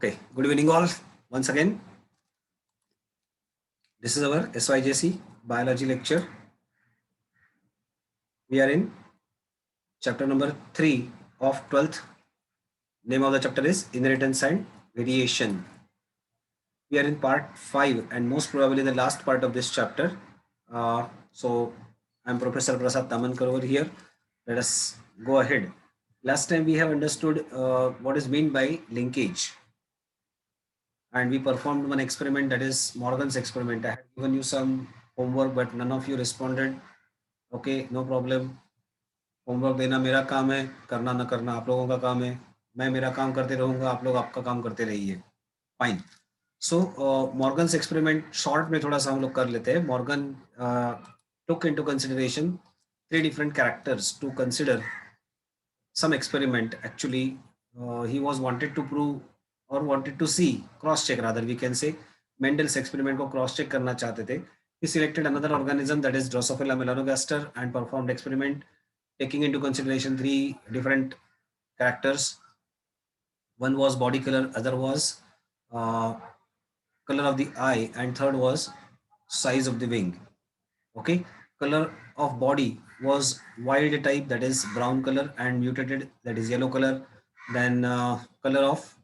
Okay, good evening all. Once again, this is our SYJC biology lecture. We are in chapter number 3 of 12th. Name of the chapter is Inheritance and Variation. We are in part 5 and most probably the last part of this chapter. So I'm Professor Prasad Tamankar over here. Let us go ahead. Last time we have understood what is meant by linkage, and we performed one experiment, that is Morgan's experiment. I had given you some homework but none of you responded. Okay, no problem. Homework देना मेरा काम है, करना ना करना आप लोगों का काम है. मैं मेरा काम करते रहूंगा, आप लोग आपका काम करते रहिए. फाइन. सो मॉर्गन्स एक्सपेरिमेंट शॉर्ट में थोड़ा सा हम लोग कर लेते हैं. Morgan took into consideration three different characters to consider some experiment. Actually, he was wanted to prove or wanted to see, cross check rather we can say, Mendel's experiment को cross check करना चाहते थे. He selected another organism, that is Drosophila melanogaster, and performed experiment taking into consideration three different characters. One was body color, other was uh, color of the eye, and third was size of the wing. Okay, color of body was wild type, that is brown color, and mutated, that is yellow color. Then color of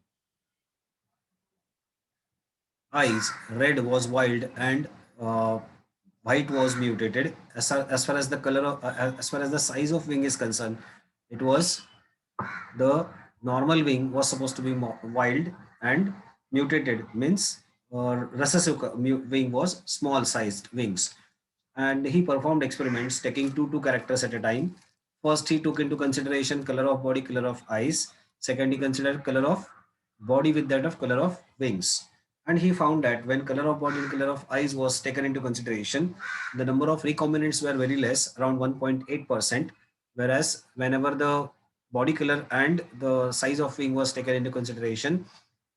eyes, red was wild, and uh, white was mutated. As far as the color of, as far as the size of wing is concerned, it was the normal wing was supposed to be wild, and mutated means recessive wing was small sized wings. And he performed experiments taking two characters at a time. First, he took into consideration color of body, color of eyes. Second, he considered color of body with that of color of wings. And he found that when color of body and color of eyes was taken into consideration, the number of recombinants were very less, around 1.8%, whereas whenever the body color and the size of wing was taken into consideration,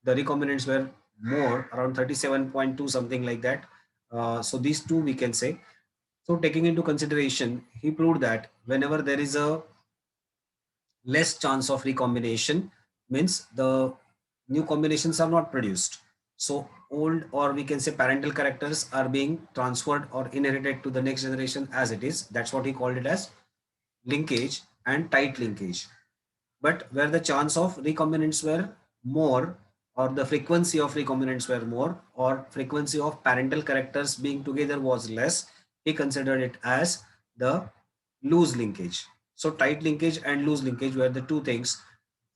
the recombinants were more, around 37.2, something like that. So these two we can say. So taking into consideration, he proved that whenever there is a less chance of recombination, means the new combinations are not produced. So old, or we can say parental characters, are being transferred or inherited to the next generation as it is. That's what he called it as linkage and tight linkage. But where the chance of recombinants were more, or the frequency of recombinants were more, or frequency of parental characters being together was less, he considered it as the loose linkage. So tight linkage and loose linkage were the two things.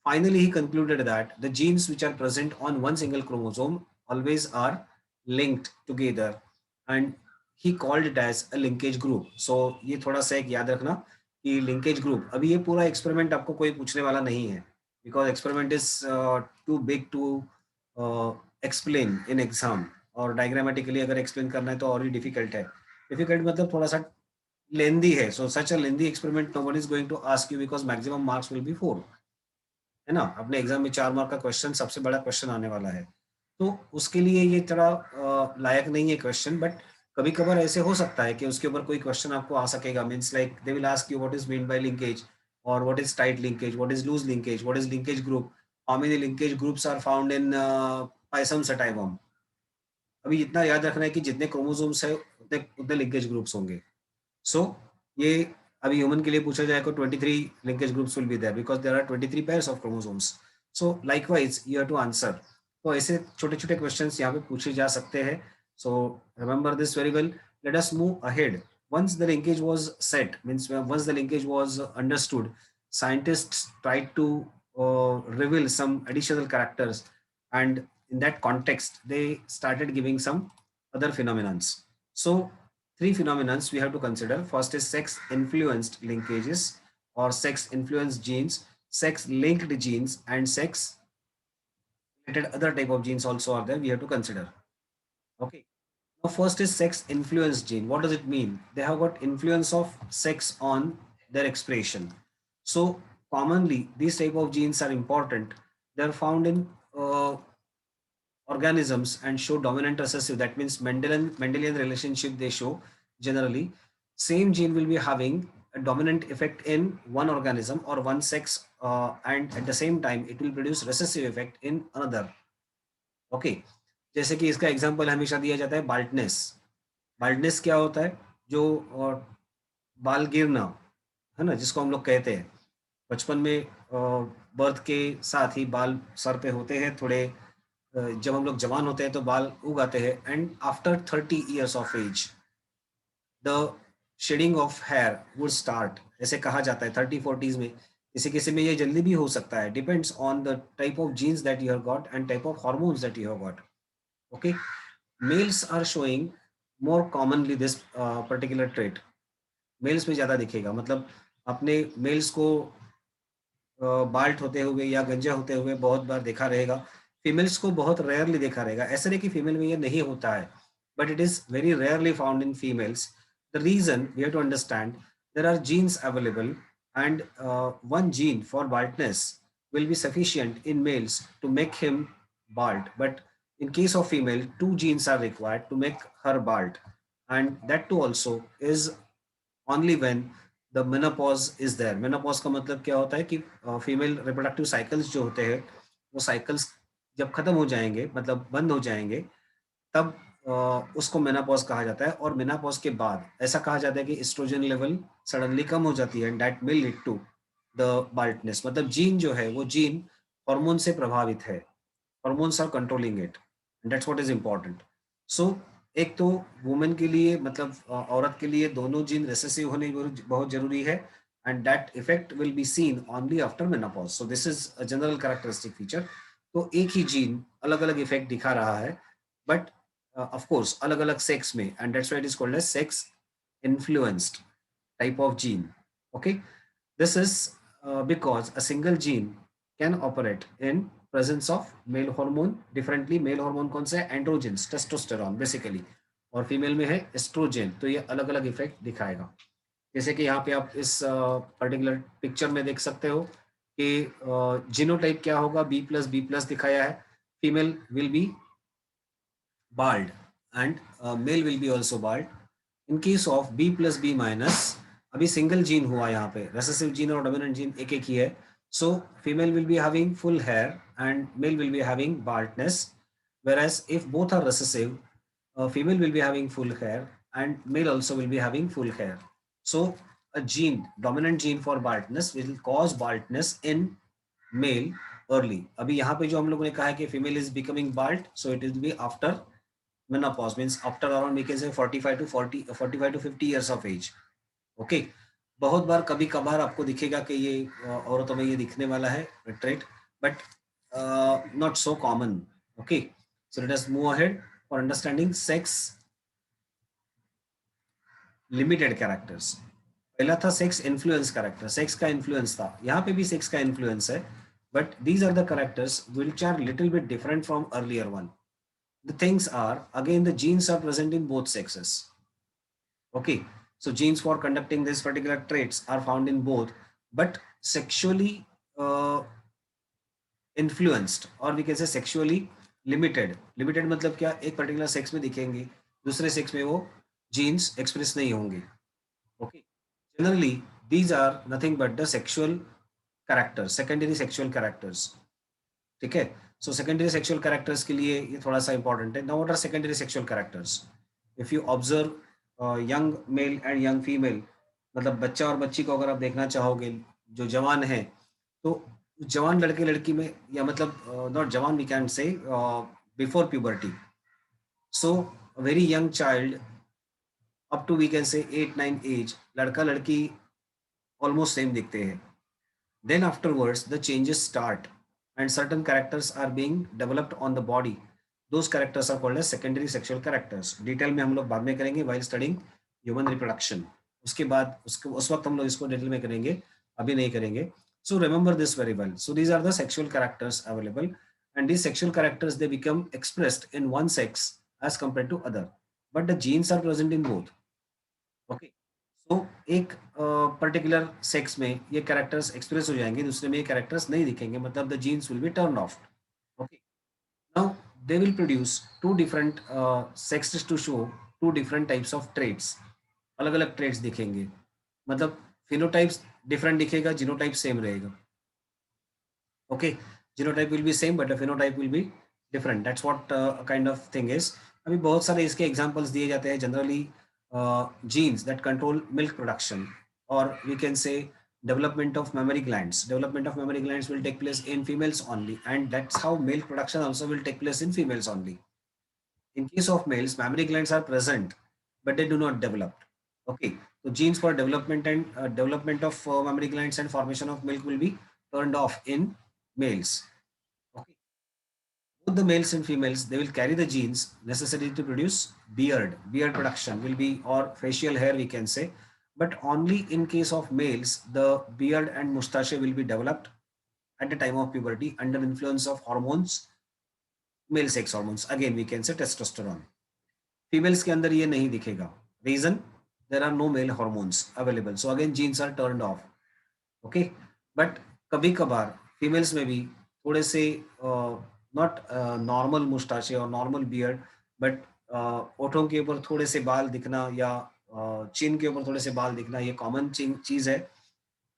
Finally, he concluded that the genes which are present on one single chromosome always are linked together, and he called it as a linkage group. So ये थोड़ा सा एक याद रखना कि linkage group. अभी ये पूरा एक्सपेरिमेंट आपको कोई पूछने वाला नहीं है, because experiment is too big to explain in exam, और डायग्रामेटिकली अगर एक्सप्लेन करना है तो और भी डिफिकल्ट है. डिफिकल्ट मतलब थोड़ा सा लेंदी है. So such a lengthy experiment no one is going to ask you, because maximum marks will be 4, है ना. अपने एग्जाम में 4 मार्क का क्वेश्चन, सबसे बड़ा क्वेश्चन आने वाला है, तो उसके लिए ये थोड़ा लायक नहीं है क्वेश्चन. बट कभी कभार ऐसे हो सकता है कि उसके ऊपर कोई क्वेश्चन आपको आ सकेगा. Means like they will ask you what is mean by linkage, और what is tight linkage, what is loose linkage, what is linkage group, how many linkage groups are found in pisum sativum. अभी इतना याद रखना है कि जितने chromosomes है उतने उतने लिंकेज ग्रुप्स होंगे. सो ये अभी ह्यूमन के लिए पूछा जाए तो 23 linkage groups will be there because there are 23 pairs of chromosomes. So likewise you have to answer. तो ऐसे छोटे छोटे क्वेश्चंस यहाँ पे पूछे जा सकते हैं. So remember this very well. Let us move ahead. Once the linkage was set, means once the linkage was understood, scientists tried to reveal some additional characters, and in that context they started giving some other phenomenons. So three phenomena we have to consider. First is sex influenced linkages or sex influenced genes, sex linked genes, and sex related other type of genes also are there, we have to consider. Okay. Now first is sex influenced gene. What does it mean? They have got influence of sex on their expression. So commonly these type of genes are important. They are found in organisms and show dominant recessive. That means Mendelian relationship they show. Generally same gene will be having a dominant effect in one organism or one sex, and at the same time it will produce recessive effect in another. Okay, जैसे कि इसका example हमेशा दिया जाता है बाल्टनेस। बाल्टनेस क्या होता है? जो बाल गिरना, है ना, जिसको हम लोग कहते हैं बचपन में बर्थ के साथ ही बाल सर पे होते हैं थोड़े। जब हम लोग जवान होते हैं तो बाल उग आते हैं, and after 30 years of age the shedding of hair would start, ऐसे कहा जाता है 30-40s में। किसी किसी में ये जल्दी भी हो सकता है, depends on the type of genes that you have got and type of hormones that you have got. Okay, males are showing more commonly this particular trait. Males में ज्यादा दिखेगा, मतलब अपने मेल्स को बाल्ट होते हुए या गंजे होते हुए बहुत बार देखा रहेगा। फीमेल्स को बहुत रेयरली देखा रहेगा, ऐसा नहीं कि फीमेल में ये नहीं होता है, but it is very rarely found in females. The reason we have to understand, there are genes available, and one gene for baldness will be sufficient in males to make him bald, but in case of female, two genes are required to make her bald, and that too also is only when the menopause is there। menopause का मतलब क्या होता है कि female reproductive cycles जो होते हैं, वो साइकिल्स जब खत्म हो जाएंगे, मतलब बंद हो जाएंगे, तब उसको मेनापॉज कहा जाता है। और मेनापॉज के बाद ऐसा कहा जाता है कि एस्ट्रोजन लेवल सडनली कम हो जाती है, and that will lead to the baldness. मतलब जीन जो है वो जीन हार्मोन से प्रभावित है, hormones are controlling it, that's what is important. So एक तो वुमेन के लिए, मतलब औरत के लिए दोनों जीन रेसेसिव होने बहुत जरूरी है, and that effect will be seen only after menopause. So this is a general characteristic feature. तो एक ही जीन अलग अलग इफेक्ट दिखा रहा है, बट ऑफ कोर्स अलग अलग सेक्स में, and that's why it is called as sex influenced type of gene। Okay, this is because a single gene can operate in presence of male hormone differently। male hormone कौन सा है? Androgens, testosterone basically, और female में है estrogen. तो ये अलग अलग इफेक्ट दिखाएगा। जैसे कि यहाँ पे आप इस पर्टिकुलर पिक्चर में देख सकते हो कि जीनोटाइप क्या होगा, B+B+ दिखाया है। Female will B bald and male will be also bald। in case of B+B-, अभी सिंगल जीन हुआ यहाँ पे, रेसेसिव जीन और डोमिनेंट जीन एक एक ही है। So female will be having full hair and male will be having baldness, whereas if both are recessive, female will be having full hair and male also will be having full hair। so a gene, dominant gene for baldness will cause baldness in male early। अभी यहाँ पे जो हम लोगों ने कहा है कि female is becoming bald, so it will be after menopause, means after around we can say 45 to 50 years of age। Okay, बहुत बार कभी कभार आपको दिखेगा कि ये औरतों में ये दिखने वाला है trait, but not so common. Okay, so let us move ahead for understanding sex limited characters. पहला था सेक्स इन्फ्लुएंस कैरेक्टर, सेक्स का इन्फ्लुएंस था, यहाँ पे भी सेक्स का इन्फ्लुएंस है, but these are the characters which are little bit different from earlier one. The things are, again, the genes are present in both sexes। Okay, so genes for conducting these particular traits are found in both, but sexually influenced, or we can say sexually limited। limited मतलब क्या? एक particular sex में दिखेंगे, दूसरे sex में वो jeans express नहीं होंगे। Okay, generally these are nothing but the sexual characters, secondary sexual characters. ठीक है, सो सेकेंडरी सेक्सुअल कैरेक्टर्स के लिए ये थोड़ा सा इंपॉर्टेंट है। Now what are secondary sexual characters? If you observe young male and young female, मतलब बच्चा और बच्ची को अगर आप देखना चाहोगे जो जवान है, तो जवान लड़के लड़की में, या मतलब नॉट जवान, we can say before puberty. So very young child up to we can say 8-9 as, लड़का लड़की ऑलमोस्ट सेम दिखते हैं। Then afterwards, the changes start and certain characters are being developed on the body। Those characters are called as secondary sexual characters। Detail में हम लोग बाद में करेंगे while studying human reproduction। उसके बाद उस वक्त हम लोग इसको डिटेल में करेंगे, अभी नहीं करेंगे। So remember this very well। So these are the sexual characters available, and these sexual characters they become expressed in one sex as compared to other, but the genes are present in both। Okay, so एक particular sex में ये characters express हो जाएंगे, दूसरे में ये characters नहीं दिखेंगे, मतलब the genes will be turn off. Okay, now they will produce two different sex to show two different types of traits. अलग अलग ट्रेड्स दिखेंगे, मतलब फिनोटाइप्स डिफरेंट दिखेगा, जीनोटाइप सेम रहेगा। Okay, genotype will be same but the phenotype will be different. That's what kind of thing is. अभी बहुत सारे इसके examples दिए जाते हैं generally. Genes that control milk production, or we can say development of mammary glands. Development of mammary glands will take place in females only, and that's how milk production also will take place in females only. In case of males, mammary glands are present, but they do not develop. Okay, so genes for development and development of mammary glands and formation of milk will be turned off in males. Okay, both the males and females, they will carry the genes necessary to produce beard. Beard production will be, or facial hair we can say, but only in case of males, the beard and mustache will be developed at the time of puberty under influence of hormones, male sex hormones. Again, we can say testosterone. Females के अंदर ये नहीं दिखेगा. Reason, there are no male hormones available, so again genes are turned off. Okay, but कभी कभार females में भी थोड़े से नॉट नॉर्मल मुस्टाचे और नॉर्मल बियर्ड, बट ओठों के ऊपर थोड़े से बाल दिखना या चिन के ऊपर थोड़े से बाल दिखना, ये कॉमन चीज है.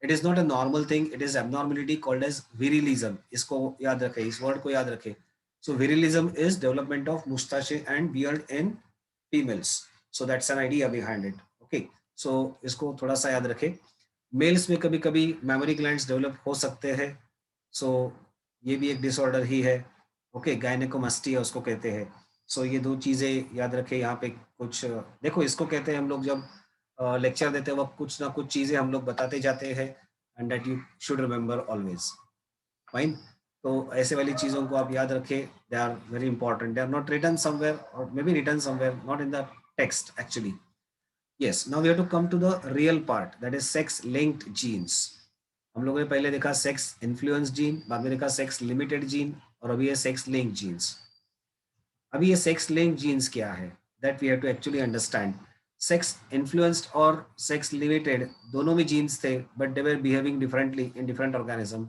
It is not a normal thing, it is abnormality called as virilism. इसको याद रखें, इस वर्ड को याद रखें. So virilism is development of moustache and beard in females. So that's an idea behind it. Okay, so इसको थोड़ा सा याद रखें. मेल्स में कभी कभी मेमोरी ग्लैंड्स डेवलप हो सकते हैं. सो ये भी एक डिसऑर्डर ही है. ओके, गायनेकोमास्टिया उसको कहते हैं. सो ये दो चीजें याद रखें. यहाँ पे कुछ देखो, इसको कहते हैं हम लोग जब लेक्चर देते हैं वक्त कुछ ना कुछ चीजें हम लोग बताते जाते हैं, and that you should remember always. Fine. तो ऐसे वाली चीजों को आप याद रखें. They are very important. They are not written somewhere, और may be written somewhere, not in the text actually. Yes, now we have to come to the real part, that is sex linked genes. हम लोगों ने पहले देखा sex influence gene, बाद में देखा sex limited gene, और अभी ये सेक्स लिंक्ड जीन्स. अभी ये सेक्स लिंक्ड जीन्स क्या है, that we have to actually understand. Sex influenced और सेक्स लिमिटेड दोनों में जीन्स थे, but they were behaving differently in different organism.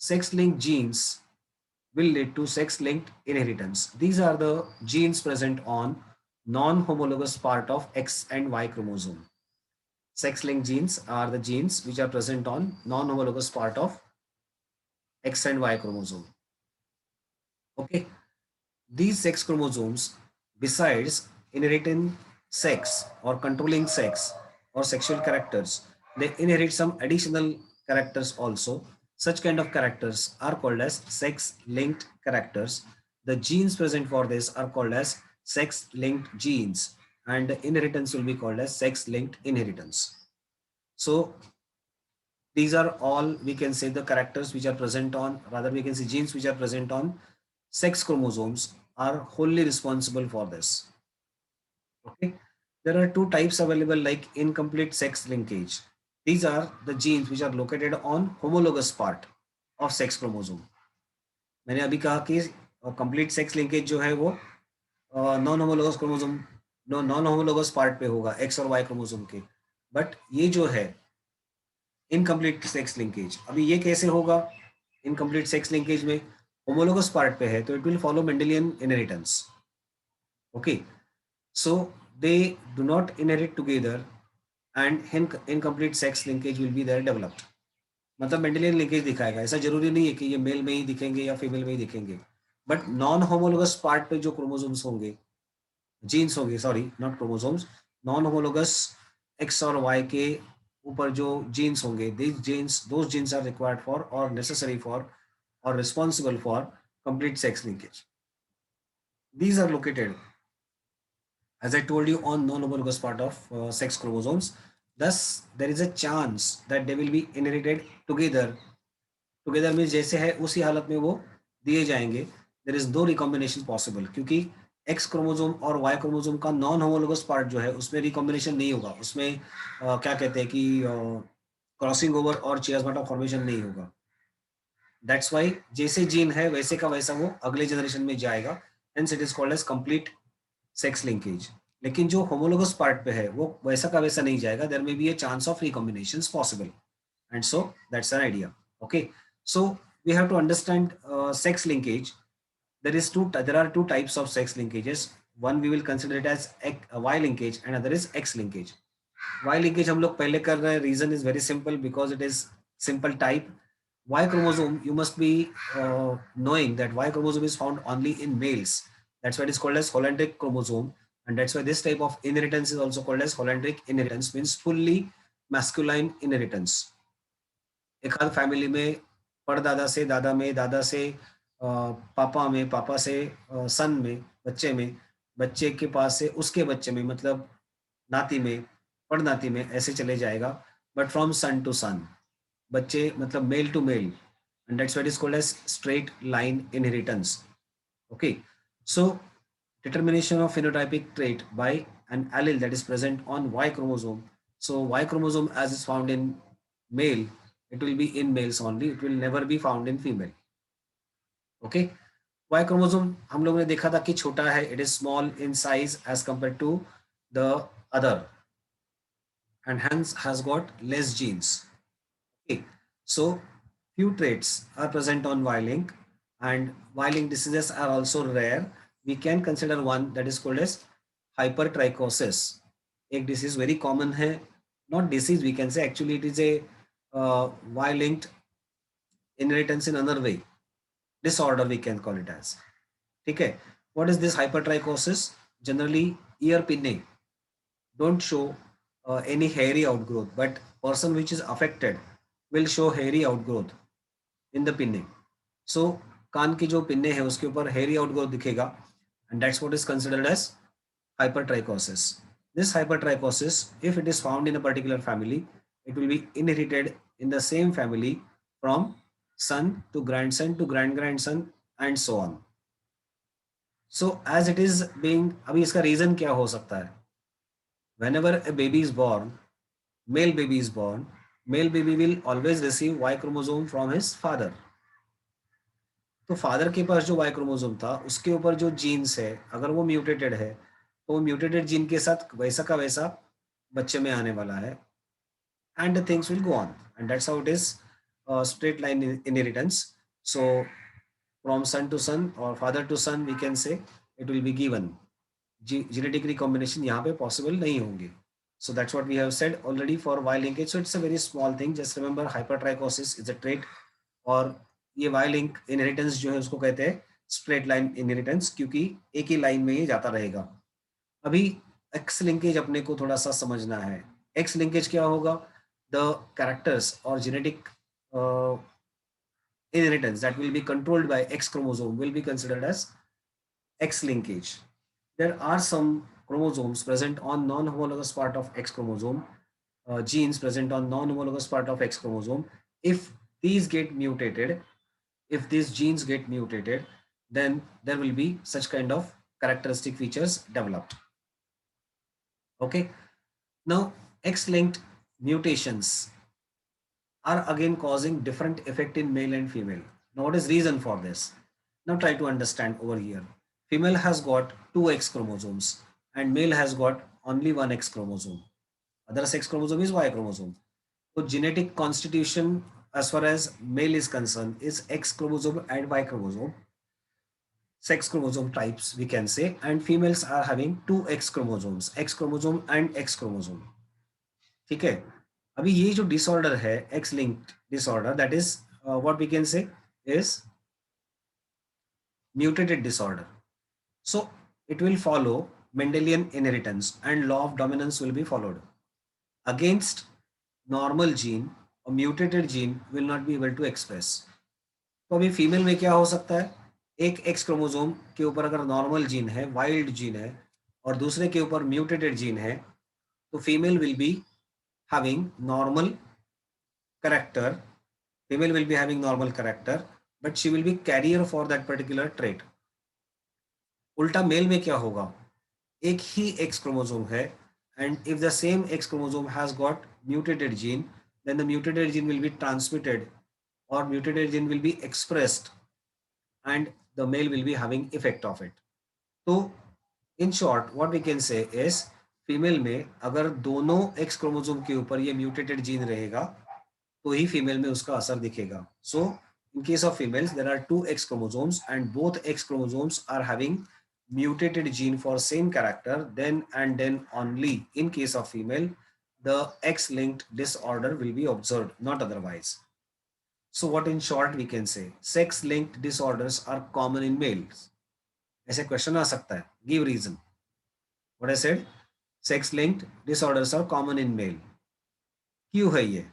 Sex linked genes will lead to sex linked inheritance. These are the genes present on non-homologous part of X and Y chromosome. Sex linked genes are the genes which are present on non-homologous part of X and Y chromosome. Okay, these sex chromosomes, besides inheriting sex or controlling sex or sexual characters, they inherit some additional characters also. Such kind of characters are called as sex-linked characters. The genes present for this are called as sex-linked genes, and the inheritance will be called as sex-linked inheritance. So these are all, we can say, the characters which are present on, rather we can say genes which are present on sex chromosomes are wholly responsible for this. Okay, there are two types available, like incomplete sex linkage. These are the genes which are located on homologous part of sex chromosome. मैंने अभी कहा कि complete sex linkage जो है वो non homologous chromosome, non homologous part पे होगा x और वाई क्रोमोसोम के. बट ये जो है इनकम्प्लीट सेक्स लिंकेज, अभी ये कैसे होगा? इनकम्प्लीट सेक्स लिंकेज में होमोलोगस पार्ट पे है, तो it will follow Mendelian inheritance. Okay, so they do not inherit together, and incomplete sex linkage will be there developed. मतलब मेंडेलियन लिंकेज दिखाएगा. ऐसा जरूरी नहीं है कि ये मेल में ही दिखेंगे या फीमेल में ही दिखेंगे, बट नॉन होमोलोगस पार्ट पे जो क्रोमोसोम्स होंगे, जीन्स होंगे, sorry not chromosomes, non homologous x और वाई के ऊपर जो जीन्स होंगे, those genes are required for or necessary for or responsible for complete sex linkage. These are located, as I told you, on non-homologous part of sex chromosomes. Thus, there is a chance that they will be inherited together. Together means जैसे है उसी हालत में वो दिए जाएंगे. There is no recombination possible, क्योंकि X chromosome और Y क्रोमोसोम का नॉन होमोलोगस पार्ट जो है उसमें रिकॉम्बिनेशन नहीं होगा. उसमें क्या कहते हैं कि क्रॉसिंग ओवर और चियास्माटा फॉर्मेशन नहीं होगा. दैट्स वाई जैसे जीन है वैसे का वैसा वो अगले जनरेशन में जाएगा. Hence it is called as complete sex linkage. लेकिन जो होमोलोगस पार्ट पे है वो वैसा का वैसा नहीं जाएगा. There may be a chance of recombinations possible, and so that's an idea. Okay, so we have to understand sex linkage. there are two types of sex linkages. One we will consider it as Y linkage and other is X linkage. Y linkage हम लोग पहले कर रहे हैं. Reason is very simple, because it is simple type. Y chromosome, you must be knowing that Y chromosome is found only in males. That's why it is called as holendric chromosome. And that's why this type of inheritance is also called as holendric inheritance, means fully masculine inheritance. एक आध family में परदादा से, दादा से, पापा में, पापा से सन में, बच्चे में, बच्चे के पास से उसके बच्चे में, मतलब नाती में, परनाती में, ऐसे चले जाएगा. But from son to son, बच्चे मतलब male to male, and that's what is called as straight line inheritance. Okay, so determination of phenotypic trait by an allele that is present on Y chromosome. So Y chromosome as is found in male, it will be in males only, it will never be found in female. Okay, Y chromosome हम लोगों ने देखा था कि छोटा है, it is small in size as compared to the other, and hence has got less genes. Okay, so few traits are present on Y-link, and Y-link diseases are also rare. We can consider one that is called as hypertrichosis. एक disease very common है, not disease we can say, actually it is a Y-linked inheritance in another way, disorder we can call it as. ठीक है, what is this hypertrichosis? Generally ear pinne don't show any hairy outgrowth, but person which is affected will show hairy outgrowth in the pinne. So कान की जो पिन्ने हैं उसके ऊपर hairy outgrowth दिखेगा, and that's what is considered as hypertrichosis. This hypertrichosis, if it is found in a particular family, it will be inherited in the same family from son to grand grandson and so on. So as it is being, अभी इसका reason क्या हो सकता है? Whenever a baby is born, male baby is born, male baby will always receive Y chromosome from his father. तो father के पास जो Y chromosome था उसके ऊपर जो जीन्स है, अगर वो म्यूटेटेड है तो वो म्यूटेटेड जीन के साथ वैसा का वैसा बच्चे में आने वाला है, and the things will go on, and that's how it is straight line inheritance. So from son to son or father to son we can say it will be given. Genetic recombination यहाँ पे possible नहीं होंगे. So that's what we have said already for Y linkage. So it's a very small thing. Just remember hypertrichosis is a trait, और ये Y link inheritance जो है उसको कहते हैं स्ट्रेट लाइन इनहेरिटेंस, क्योंकि एक ही लाइन में ये जाता रहेगा. अभी एक्स लिंकेज अपने को थोड़ा सा समझना है. एक्स लिंकेज क्या होगा? द कैरेक्टर्स और genetic inheritance that will be controlled by X chromosome will be considered as X linkage. There are some chromosomes present on non-homologous part of X chromosome, genes present on non-homologous part of X chromosome. If these get mutated, if these genes get mutated, then there will be such kind of characteristic features developed. Okay. Now, X-linked mutations are again causing different effect in male and female. Now, what is reason for this? Now try to understand over here. Female has got two X chromosomes and male has got only one X chromosome. Other sex chromosome is Y chromosome. So genetic constitution as far as male is concerned is X chromosome and Y chromosome. Sex chromosome types we can say, and females are having two X chromosomes, X chromosome and X chromosome. ठीक है, अभी ये जो disorder है X linked disorder, that is what we can say is mutated disorder. So it will follow Mendelian inheritance and law of dominance will be followed. Against normal gene, a mutated gene will not be able to express. तो अभी female में क्या हो सकता है? एक x chromosome के ऊपर अगर नॉर्मल जीन है, वाइल्ड जीन है, और दूसरे के ऊपर म्यूटेटेड जीन है, तो female will B having normal character, female will be having normal character, but she will be carrier for that particular trait. उल्टा मेल में क्या होगा? एक ही एक्स क्रोमोसोम है, and if the same X chromosome has got mutated gene, then the mutated gene will be transmitted or mutated gene will be expressed and the male will be having effect of it. तो in short what we can say is female में अगर दोनों x chromosome के ऊपर ये mutated gene रहेगा तो ही female में उसका असर दिखेगा. सो in case of females there are two X chromosomes and both X chromosomes are having mutated gene for same character, then and then only in case of female the X linked disorder will be observed, not otherwise. So what in short we can say, sex linked disorders are common in males. ऐसे question आ सकता है, give reason. What I said, sex linked disorders are common in male. क्यों है ये?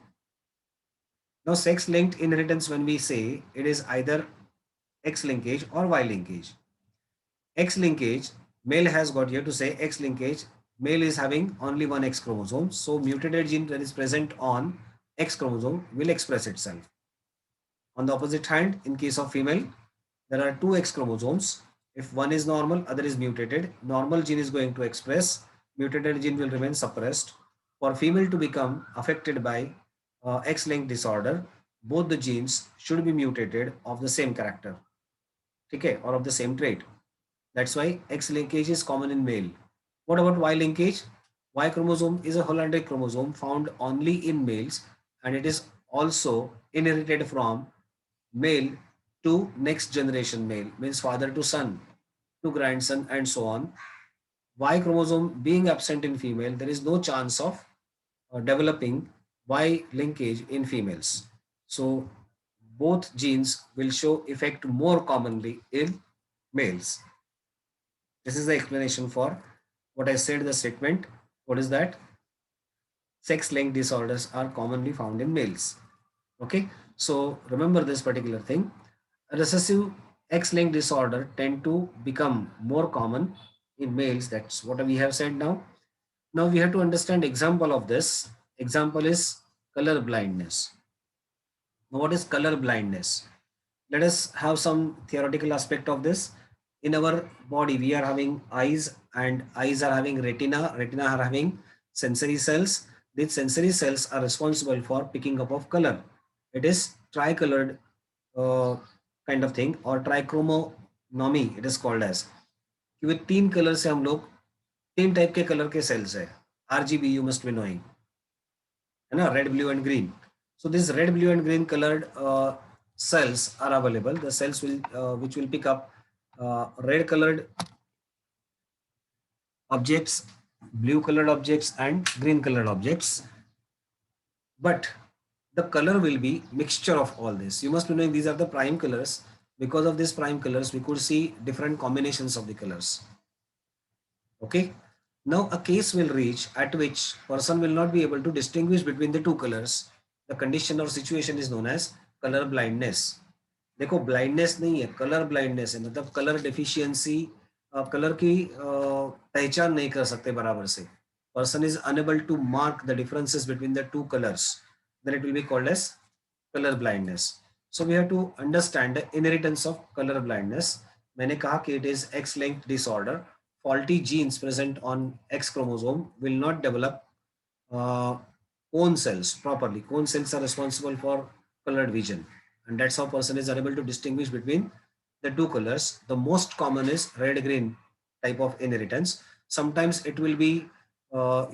Now sex linked inheritance, when we say, it is either X linkage or Y linkage. X linkage, male has got, here to say X linkage, male is having only one X chromosome, so mutated gene that is present on X chromosome will express itself. On the opposite hand, in case of female, there are two X chromosomes. If one is normal, other is mutated, normal gene is going to express, mutated gene will remain suppressed. For female to become affected by X-linked disorder, both the genes should be mutated of the same character, okay, or of the same trait. That's why X linkage is common in male. What about Y linkage? Y chromosome is a Hollandic chromosome found only in males, and it is also inherited from male to next generation male, means father to son, to grandson, and so on. Y chromosome being absent in female, there is no chance of developing Y linkage in females. So both genes will show effect more commonly in males. This is the explanation for what I said, the statement. What is that? Sex linked disorders are commonly found in males. Okay, so remember this particular thing. A recessive X linked disorder tend to become more common in males. That's what we have said now. Now we have to understand example of this. Example is color blindness. Now what is color blindness? Let us have some theoretical aspect of this. In our body, we are having eyes, and eyes are having retina are having sensory cells. These sensory cells are responsible for picking up of color. It is tricolored uh, kind of thing, or trichromonomy it is called as, कि वे तीन colour से हम लोग, तीन type के colour के sales है. RGB you must be knowing, है ना, red, blue and green. So these red, blue and green colored cells are available. The cells will which will pick up red colored objects, blue colored objects, and green colored objects. But the color will be mixture of all this. You must be knowing these are the prime colors. Because of these prime colors, we could see different combinations of the colors. Okay. Now a case will reach at which person will not be able to distinguish between the two colors. The condition or situation is known as color blindness. देखो blindness नहीं है, colour blindness है, मतलब colour deficiency, colour की पहचान नहीं कर सकते बराबर से. Person is unable to mark the differences between the two colours, then it will be called as colour blindness. So we have to understand the inheritance of colour blindness. मैंने कहा कि it is X linked disorder. Faulty genes present on X chromosome will not develop cone cells properly. Cone cells are responsible for colored vision, and that's how person is unable to distinguish between the two colors. The most common is red green type of inheritance. Sometimes it will be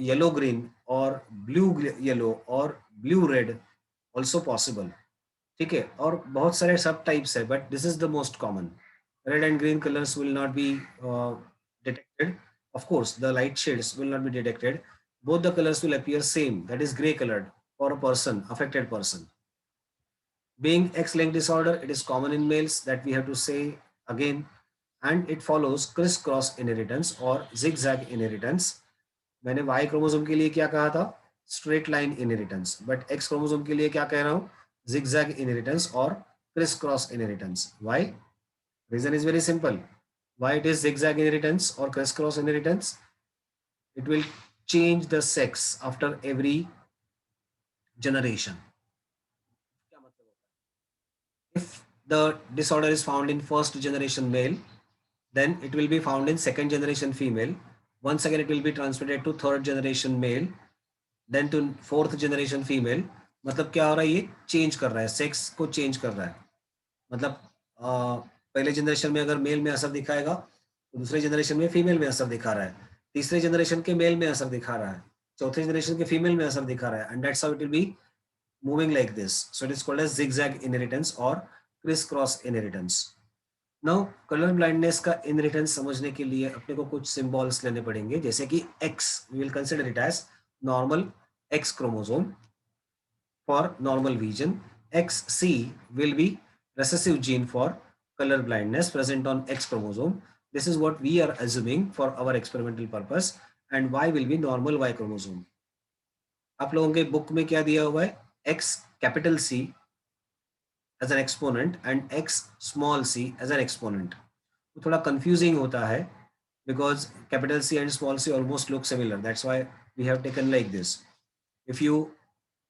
yellow green or blue yellow or blue red also possible. ठीक है, और बहुत सारे सब types है, but this is the most common. Red and green colours will not B detected. Of course, the light shades will not be detected. Both the colors will appear same, that is gray colored for a person, affected person. Being X-linked disorder, it is common in males, that we have to say again, and it follows crisscross inheritance or zigzag inheritance. मैंने Y chromosome के लिए क्या कहा था? Straight line inheritance. But X chromosome के लिए क्या कह रहा हूं? zigzag inheritance or crisscross inheritance. Why? Reason is very simple. Why it is zigzag inheritance or crisscross inheritance? It will change the sex after every generation. If the disorder is found in first generation male, then it will be found in second generation female. Once again, it will be transmitted to third generation male, then to fourth generation female. मतलब क्या हो रहा है, ये change कर रहा है, sex को चेंज कर रहा है. मतलब पहले जनरेशन में अगर मेल में असर दिखाएगा, तो दूसरे जनरेशन में फीमेल में असर दिखा रहा है, तीसरे जनरेशन के मेल में असर दिखा रहा है, चौथे जनरेशन के फीमेल में असर दिखा रहा है, and that's how it will be moving like this. So it is called as zigzag inheritance और criss cross inheritance. Now colour blindness का इनहेरिटेंस समझने के लिए अपने को कुछ सिंबल्स लेने पड़ेंगे, जैसे कि X, we will consider it as normal X chromosome for normal vision. XC will be recessive gene for color blindness present on X chromosome. This is what we are assuming for our experimental purpose. And Y will be normal Y chromosome. आप लोगों के book में क्या दिया हुआ है? X capital C as an exponent and X small c as an exponent. तो थोड़ा confusing होता है because capital C and small c almost look similar. That's why we have taken like this. If you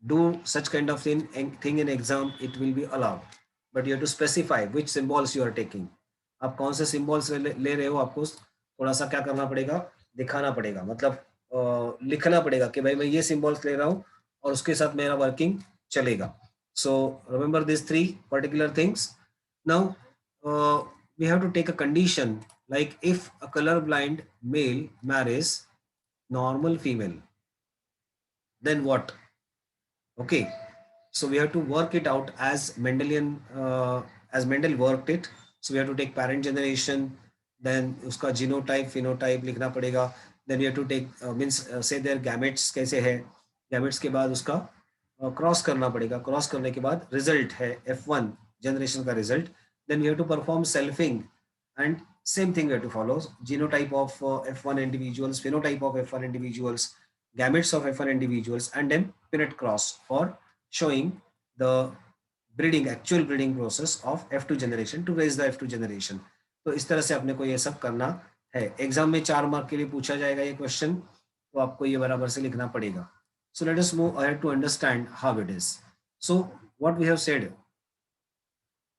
do such kind of thing in exam, it will be allowed, but you have to specify which symbols you are taking. आप कौन से symbols ले रहे हो, आपको थोड़ा सा क्या करना पड़ेगा, दिखाना पड़ेगा, मतलब लिखना पड़ेगा कि भाई मैं ये symbols ले रहा हूँ और उसके साथ मेरा working चलेगा. So remember these three particular things. Now we have to take a condition, like if a colorblind male marries normal female, then what? Okay, so we have to work it out as Mendelian, as Mendel worked it. So we have to take parent generation, then uska genotype, phenotype लिखना पड़ेगा. Then we have to take means say their gametes कैसे है, gametes के बाद उसका cross करना पड़ेगा. Cross करने के बाद रिजल्ट है F1 जनरेशन का result. Then we have to perform selfing, and same thing we have to follow. Genotype of F1 individuals, phenotype of F1 individuals, gametes of F1 individuals, and then Pinnate cross for showing the breeding, actual breeding process of F2 generation to raise the F2 generation. तो इस तरह से अपने को ये सब करना है. एग्जाम में 4 मार्क के लिए पूछा जाएगा ये क्वेश्चन, तो आपको ये बराबर से लिखना पड़ेगा. So let us move ahead to understand how it is. So what we have said,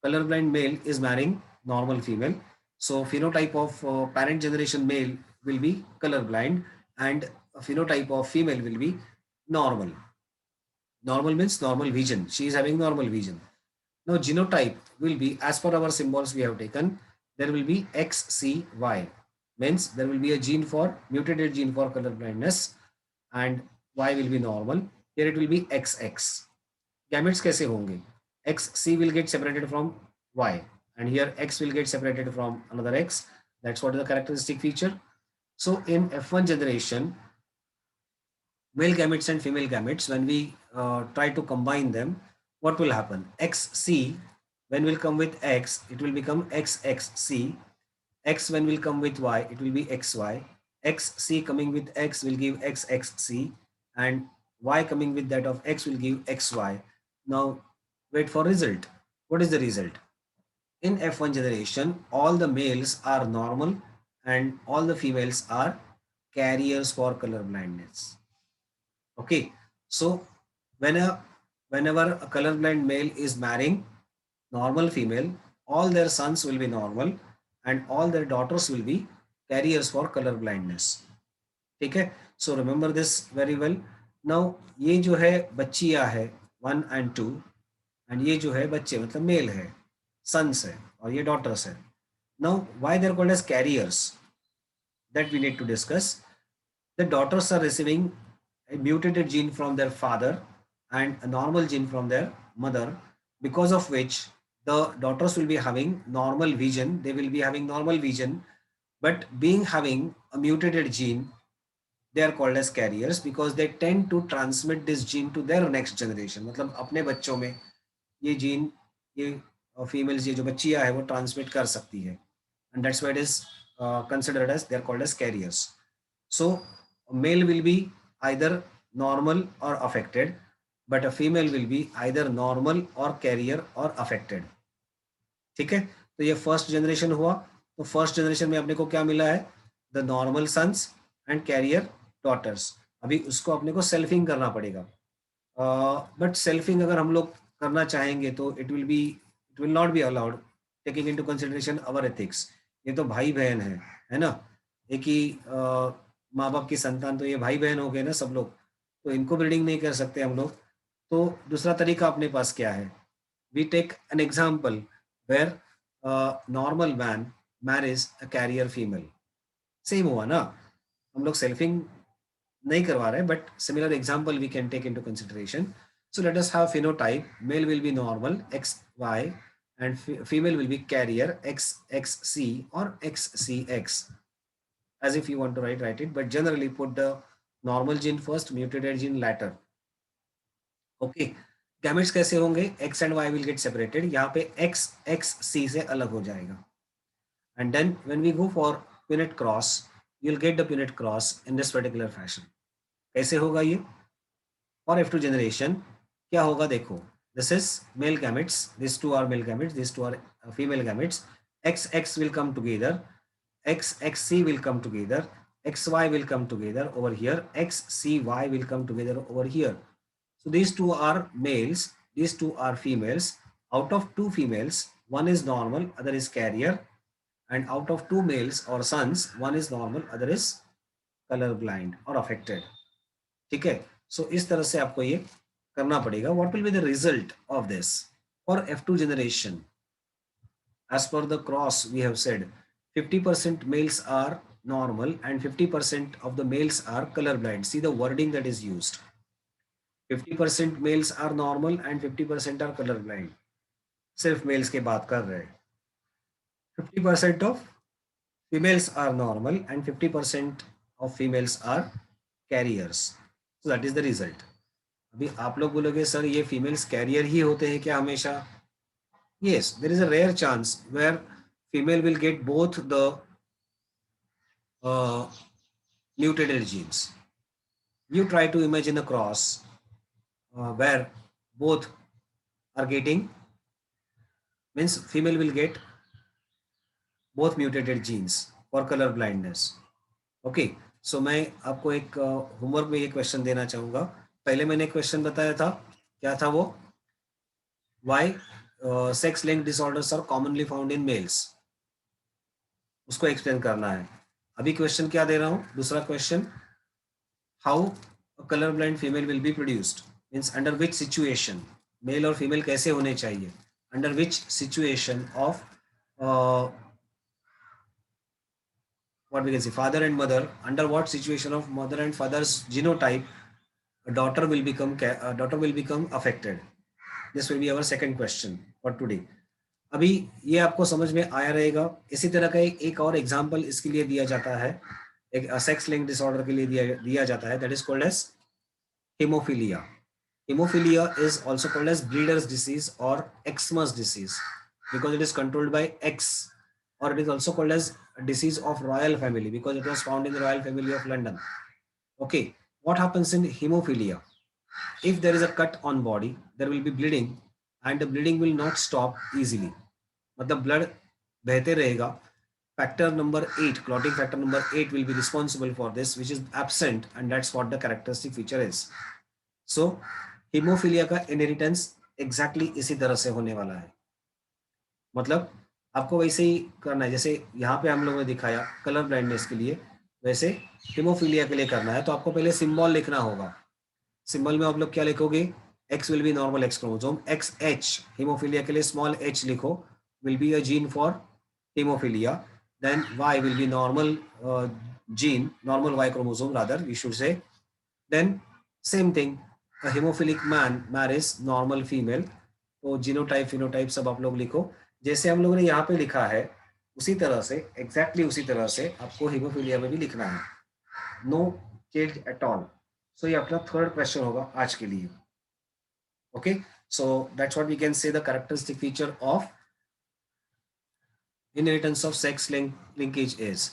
colorblind male is marrying normal female. So phenotype of parent generation male will be colorblind, and phenotype of female will be normal. Normal means normal vision. She is having normal vision. Now genotype will be, as per our symbols we have taken, there will be XCY. Means there will be a gene for, mutated gene for color blindness, and Y will be normal. Here it will be XX. Gametes कैसे होंगे? XC will get separated from Y, and here X will get separated from another X. That's what is the characteristic feature. So in F1 generation, male gametes and female gametes, when we try to combine them, what will happen? XC, when will come with X, it will become XXC. X when will come with Y, it will be XY. XC coming with X will give XXC, and Y coming with that of X will give XY. Now wait for result. What is the result? In F1 generation, all the males are normal and all the females are carriers for color blindness. Okay, so whenever a colorblind male is marrying normal female, all their sons will be normal and all their daughters will be carriers for color blindness. ठीक है, so remember this very well. Now ये जो है बच्चियां है 1 and 2, and ये जो है बच्चे मतलब मेल है, sons है, और ये daughters है. Now why they are called as carriers, that we need to discuss. The daughters are receiving a mutated gene from their father and a normal gene from their mother, because of which the daughters will be having normal vision. They will be having normal vision, but being having a mutated gene, they are called as carriers because they tend to transmit this gene to their next generation. मतलब अपने बच्चों में ये gene, ये females, ये जो बच्चियां है वो ट्रांसमिट कर सकती है, and that's why it is considered as, they are called as carriers. So a male will be either normal or affected, but a female will be either normal or carrier or affected. ठीक है, तो ये first generation हुआ. तो first generation में अपने को क्या मिला है? The normal sons and carrier daughters. अभी उसको अपने को सेल्फिंग करना पड़ेगा, बट सेल्फिंग अगर हम लोग करना चाहेंगे तो it will not be allowed, taking into consideration our ethics. ये तो भाई बहन है ना, एक ही माँ बाप की संतान, तो ये भाई बहन हो गए ना सब लोग, तो इनको ब्रीडिंग नहीं कर सकते हम लोग. तो दूसरा तरीका अपने पास क्या है? We take an example where normal man marriage a carrier female. Same हुआ ना, हम लोग सेल्फिंग नहीं करवा रहे, but similar example we can take into consideration. So let us have phenotype. Male will be normal XY, and female will be carrier XXC or XCX. As if you want to write it, but generally put the normal gene first, mutated gene later. Okay. Gametes कैसे होंगे, x and y will get separated, यहाँ पे x x c से अलग हो जाएगा, and then when we go for Punnett cross, you will get the Punnett cross in this particular fashion. कैसे होगा ये? फॉर F2 जनरेशन क्या होगा देखो, this is male gametes, these two are male gametes, these two are female gametes, XX will come together, XXC will come together, XY will come together over here, XCY will come together over here. So these two are males, these two are females. Out of two females, one is normal, other is carrier, and out of two males or sons, one is normal, other is color blind or affected. ठीक है, सो इस तरह से आपको ये करना पड़ेगा. What will be the result of this for F2 generation? as per the cross we have said 50% males are normal and 50% of the males are colorblind. See the wording that is used, 50% males are normal and 50% are colorblind. सिर्फ mails की बात कर रहे हैं. 50% of females are normal and 50% of females are carriers. So that is the result. अभी आप लोग बोलोगे सर ये फीमेल्स कैरियर ही होते हैं क्या हमेशा? Yes, there is a rare chance where female will get both the uh, mutated genes. You try to imagine a cross where both are getting, means female will get both mutated genes for color blindness. Okay, so मैं आपको एक homework में ये question देना चाहूंगा. पहले मैंने question बताया था, क्या था वो? Why sex linked disorders are commonly found in males, उसको एक्सप्लेन करना है. अभी क्वेश्चन क्या दे रहा हूँ, दूसरा question, how colour blind female will be produced, means under which situation male और फीमेल कैसे होने चाहिए, under which situation of what we can say father and mother, under what situation of mother and father's genotype a daughter will become affected. This will be our second question for today. अभी ये आपको समझ में आया रहेगा. इसी तरह का एक और एग्जांपल इसके लिए दिया जाता है, एक सेक्स लिंक डिसऑर्डर के लिए दिया जाता है, that is called as haemophilia. Hemophilia is also called as breeder's disease or Xmas disease because it is controlled by X, or it is also called as a disease of royal family because it was found in the royal family of London. Okay, what happens in hemophilia? If there is a cut on body, there will be bleeding and the bleeding will not stop easily. मतलब blood बहते रहेगा. Factor number 8, clotting factor number 8 will be responsible for this, which is absent, and that's what the characteristic feature is. So haemophilia का inheritance exactly इसी तरह से होने वाला है. मतलब आपको वैसे ही करना है जैसे यहाँ पे हम लोगों ने दिखाया कलर ब्लाइंडनेस के लिए, वैसे हीमोफीलिया के लिए करना है. तो आपको पहले सिंबल लिखना होगा. सिंबल में आप लोग क्या लिखोगे? X will be normal X chromosome, X H haemophilia के लिए स्मॉल एच लिखो, will be a gene for haemophilia. Then Y will be normal gene, normal Y chromosome rather we should say. Then same thing, a hemophilic man marries normal female. तो genotype phenotype सब आप लोग लिखो जैसे हम लोगों ने यहाँ पे लिखा है, उसी तरह से एग्जैक्टली उसी तरह से आपको हीमोफीलिया में भी लिखना है. No change at all. So ये अपना थर्ड क्वेश्चन होगा आज के लिए. Okay, so that's what we can say the characteristic feature of inheritance of sex linkage is.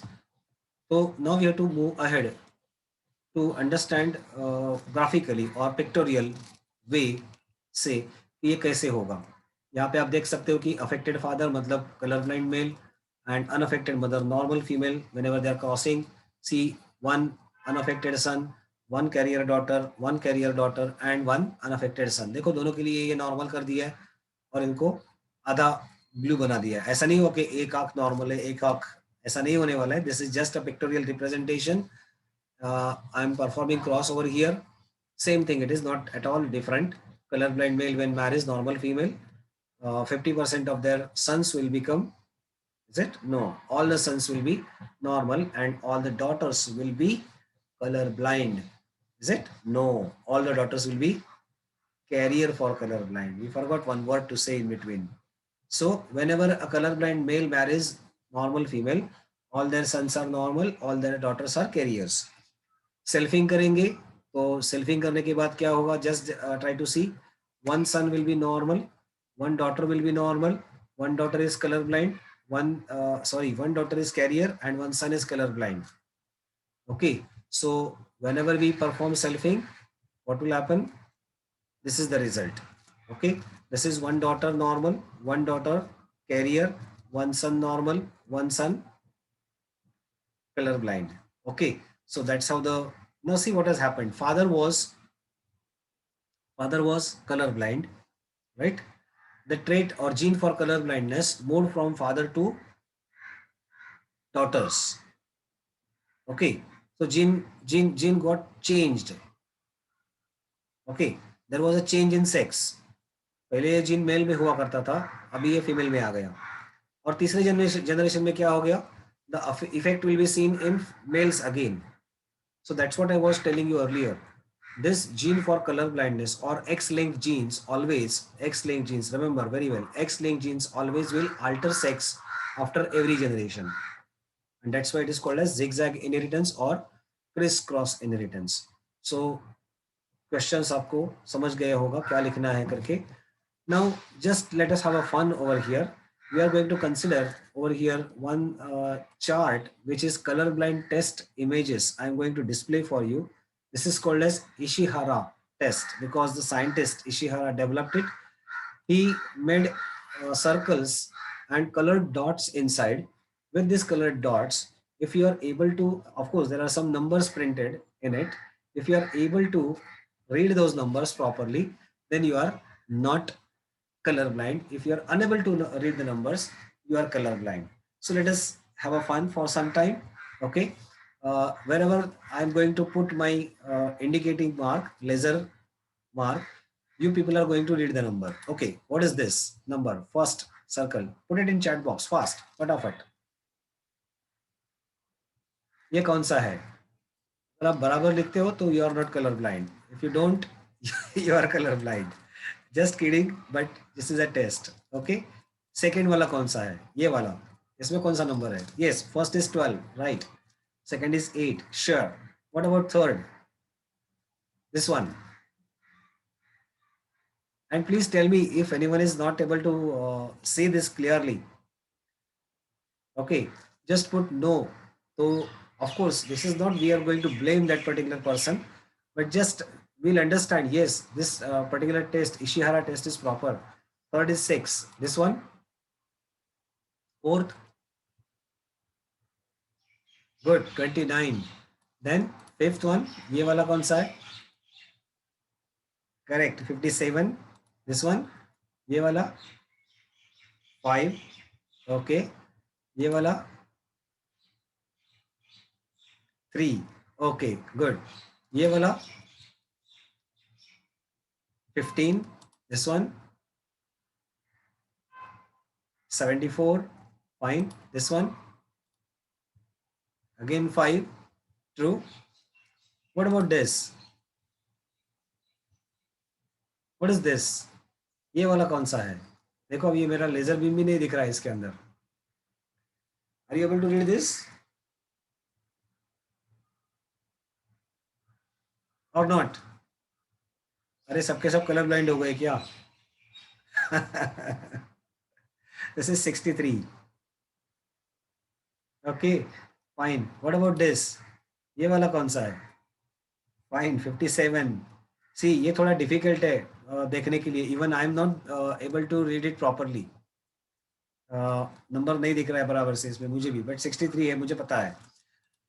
So now we have to move ahead to understand graphically और pictorial वे से ये कैसे होगा. यहाँ पे आप देख सकते हो कि अफेक्टेड फादर मतलब colour blind male and unaffected mother normal female. Whenever they are crossing, see one unaffected son, one carrier daughter and one unaffected son. देखो दोनों के लिए ये नॉर्मल कर दिया है और इनको आधा ब्लू बना दिया है. ऐसा नहीं हो कि एक आंख नॉर्मल है एक आंख, ऐसा नहीं होने वाला है. This is just a pictorial representation. I'm performing cross over here. Same thing, it is not at all different. Colorblind male when marries normal female, 50% of their sons will become, is it? No, all the sons will be normal and all the daughters will be colorblind. Is it? No, all the daughters will be carrier for colorblind. We forgot one word to say in between. So whenever a colorblind male marries normal female, all their sons are normal, all their daughters are carriers. Selfing करेंगे तो selfing करने के बाद क्या होगा, just try to see one son will be normal, one daughter will be normal, one daughter is colorblind, one daughter is carrier, and one son is colorblind. Okay, so whenever we perform selfing, what will happen? This is the result. Okay, this is one daughter normal, one daughter carrier, one son normal, one son colorblind. Okay, so that's how the, now see what has happened. Father was colorblind, right? The trait or gene for color blindness moved from father to daughters. Okay, so gene got changed. Okay, there was a change in sex. पहले ये gene mail में हुआ करता था, अभी ये female में आ गया. और तीसरे जनरेशन में क्या हो गया? The effect will be seen in males again. So that's what I was telling you earlier. This gene for color blindness or X-linked genes X-linked genes, remember very well, X-linked genes always will alter sex after every generation. And that's why it is called as zigzag inheritance or crisscross inheritance. So questions आपको समझ गए होगा क्या लिखना है करके. Now just let us have a fun over here. We are going to consider over here one chart which is colorblind test images. I am going to display for you. This is called as Ishihara test because the scientist Ishihara developed it. He made circles and colored dots inside. With these colored dots, if you are able to, of course, there are some numbers printed in it. If you are able to read those numbers properly, then you are not colorblind. If you are unable to read the numbers, you are colorblind. So let us have a fun for some time. Okay. Wherever I'm going to put my indicating mark, laser mark, you people are going to read the number. Okay, what is this number? First circle. Put it in chat box fast. फटाफट. ये कौन सा है? अगर आप बराबर लिखते हो तो you are not color blind. If you don't, you are color blind. Just kidding, but this is a test. Okay. Second वाला कौन सा है? ये वाला. इसमें कौन सा नंबर है? Yes, first is 12, right? Second is 8. Sure. What about third? This one. And please tell me if anyone is not able to see this clearly. Okay, just put no. So of course, this is not we are going to blame that particular person, but just we'll understand. Yes, this particular test, Ishihara test, is proper. Third is 6. This one, fourth, good, 29. Then fifth one, ये वाला कौन सा है? Correct, 57. This one, ये वाला 5. Okay, ये वाला 3. Okay, good. ये वाला 15. This one 74. Fine. This one again 5. True. What about this? What is this? ये वाला कौन सा है? देखो अब ये मेरा लेजर बीम भी नहीं दिख रहा है इसके अंदर. Are you able to read this? Or not? अरे सबके सब कलर ब्लाइंड हो गए क्या? This is 63. Okay, fine. What about this? ये वाला कौन सा है? Fine, 57. See, ये थोड़ा डिफिकल्ट है देखने के लिए. Even I am not able to read it properly. Number नहीं दिख रहा है बराबर से इसमें मुझे भी, बट 63 है मुझे पता है.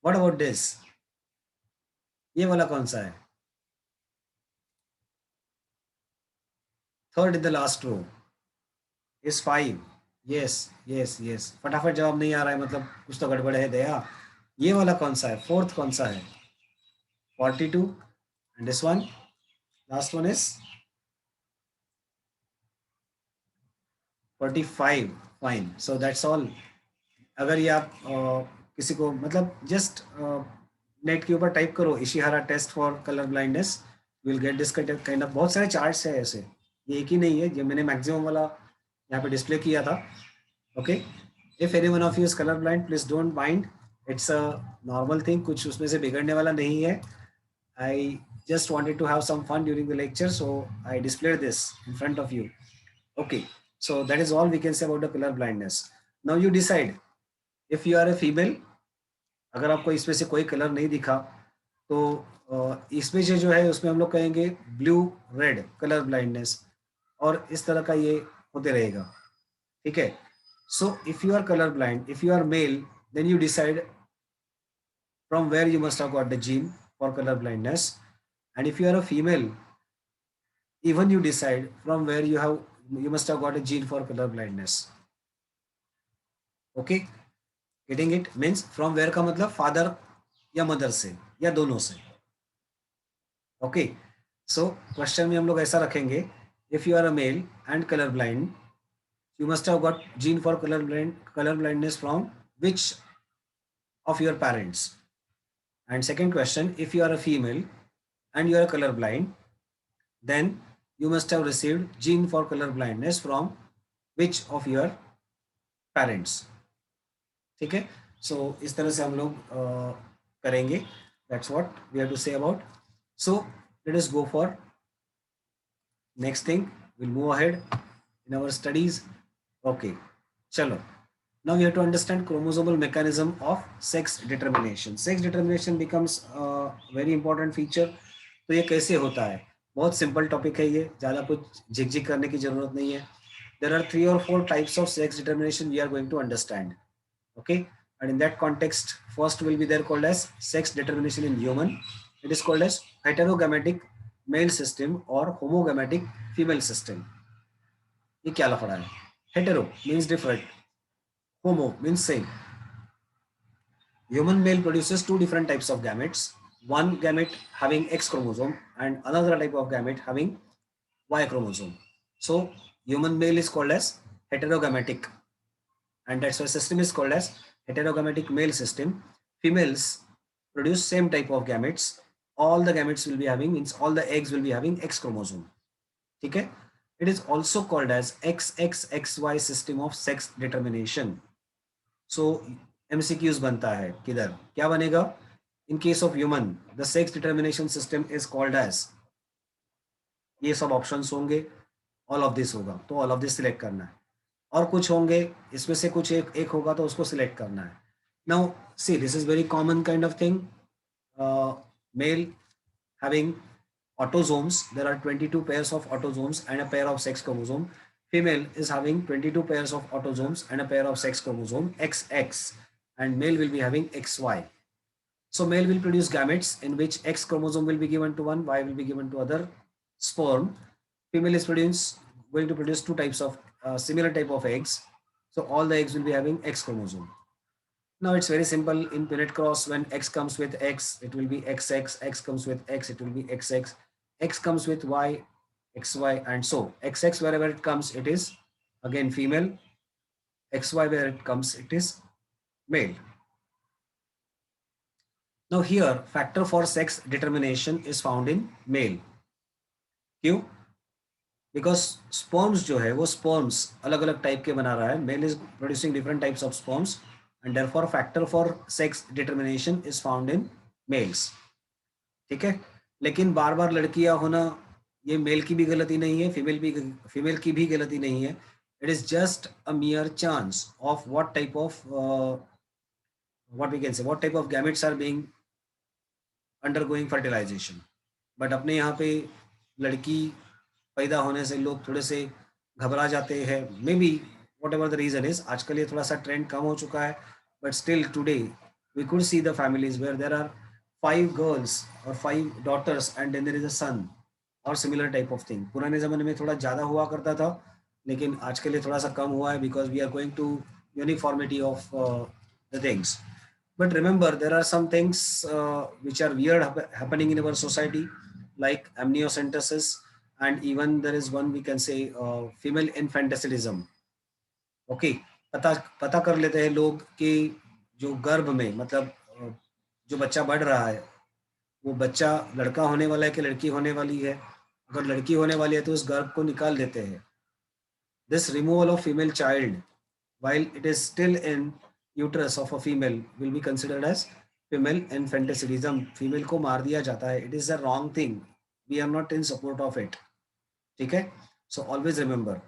What about this? ये वाला कौन सा है? Third in the last row is 5. Yes, yes, yes. फटाफट जवाब नहीं आ रहा है मतलब कुछ तो गड़बड़ है दया. ये वाला कौन सा है? फोर्थ कौन सा है? 42. And this one, last one is 45. Fine. So that's all. अगर ये आप किसी को मतलब जस्ट नेट के ऊपर टाइप करो Ishihara test for colour blindness, will get this kind of. बहुत सारे चार्ट्स है ऐसे, ये एक ही नहीं है. जो मैंने मैक्सिमम वाला यहाँ पे डिस्प्ले किया था. Okay, if any one of you is colour blind please don't mind, it's a normal thing, कुछ उसमें से बिगड़ने वाला नहीं है. आई just wanted to have some fun during the lecture, so I displayed this in front of you. Okay, so that is all we can say about the color blindness. Now you decide if you are a female. अगर आपको इसमें से कोई colour नहीं दिखा तो इसमें से जो है उसमें हम लोग कहेंगे ब्लू रेड कलर ब्लाइंडनेस, और इस तरह का ये होते रहेगा, ठीक है. So if you are colour blind, if you are male, then you decide from where you must have got the gene for color blindness, and if you are a female, even you decide from where you must have got a gene for color blindness. Okay, getting it? Means from where का मतलब father या mother से या दोनों से. Okay, so question में हम लोग ऐसा रखेंगे, if you are a male and color blind, you must have got gene for color blindness from which of your parents? And second question, if you are a female and you are color blind, then you must have received gene for color blindness from which of your parents? ठीक है, so इस तरह से हम लोग करेंगे. That's what we have to say about. So let us go for next thing. We'll move ahead in our studies. Okay, chalo. Now we have to understand chromosomal mechanism of sex determination. Sex determination becomes a very important feature. तो ये कैसे होता है? बहुत simple topic है ये, ज़्यादा कुछ झिकझिक करने की जरूरत नहीं है. There are 3 or 4 types of sex determination we are going to understand. Okay, and in that context, first will be there called as sex determination in human. It is called as heterogametic male system or homogametic female system. ये क्या लफड़ा है? Hetero means different. Homo means same. Human male produces 2 different types of gametes. One gamete having X chromosome and another type of gamete having Y chromosome. So human male is called as heterogametic, and that's why system is called as heterogametic male system. Females produce same type of gametes. All the gametes will be having, means all the eggs will be having X chromosome. Okay? It is also called as XXXY system of sex determination. So MCQs बनता है किधर, क्या बनेगा? In case of human, the sex determination system is called as, ये सब options होंगे, all of this होगा, तो ऑल ऑफ दिस सिलेक्ट करना है, और कुछ होंगे इसमें से कुछ एक होगा तो उसको सिलेक्ट करना है. Now see, this is very common kind of thing. Male having autosomes, there are 22 pairs of autosomes and a pair of sex chromosome. Female is having 22 pairs of autosomes and a pair of sex chromosome XX, and male will be having XY. So male will produce gametes in which X chromosome will be given to one, Y will be given to other sperm. Female is going to produce 2 types of similar type of eggs. So all the eggs will be having X chromosome. Now it's very simple. In Punnett cross, when X comes with X, it will be XX. X comes with X, it will be XX. X comes with Y, XY, and so XX wherever it comes, it is again female. XY where it comes, it is male. Now here, factor for sex determination is found in male. क्यों? Because sperms जो है वो sperms अलग अलग type के बना रहा है. Male is producing different types of sperms, and therefore factor for sex determination is found in males. ठीक है, लेकिन बार बार लड़कियां होना ये मेल की भी गलती नहीं है, फीमेल की भी गलती नहीं है. It is just a mere chance of what type of what type of gametes are being undergoing fertilization. But अपने यहाँ पे लड़की पैदा होने से लोग थोड़े से घबरा जाते हैं. May be whatever the reason is, आजकल ये थोड़ा सा ट्रेंड कम हो चुका है, but still today we could see the families where there are 5 girls और 5 daughters and then there is a son और सिमिलर टाइप ऑफ थिंग. पुराने जमाने में थोड़ा ज्यादा हुआ करता था, लेकिन आज के लिए थोड़ा सा कम हुआ है, because we are going to uniformity of the things. But remember, there are some things which are weird happening in our society, like amniocentesis, and even there is one we can say female infanticidism. Okay, पता कर लेते हैं लोग कि जो गर्भ में मतलब जो बच्चा बढ़ रहा है वो बच्चा लड़का होने वाला है कि लड़की होने वाली है. अगर लड़की होने वाली है तो उस गर्भ को निकाल देते हैं. This removal of female child while it is still in uterus of a female will be considered as female infanticidism, female को मार दिया जाता है, it is a wrong thing, we are not in support of it, ठीक है. So always remember,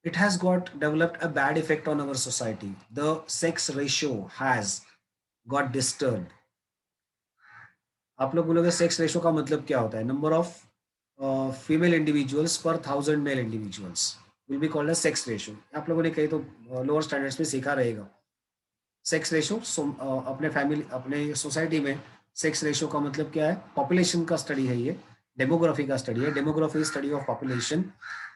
it has got developed a bad effect on our society. The sex ratio has got disturbed. आप लोग बोलोगे sex ratio का मतलब क्या होता है? नंबर ऑफ फीमेल इंडिविजुअल्स पर 1000 male individuals will be called as sex ratio. आप लोगों ने कहीं तो लोअर स्टैंडर्ड्स में सीखा रहेगा सेक्स रेशो. अपने फैमिली, अपने सोसाइटी में सेक्स रेशो का मतलब क्या है? पॉपुलेशन का स्टडी है ये, डेमोग्राफी का स्टडी है, demography study of population.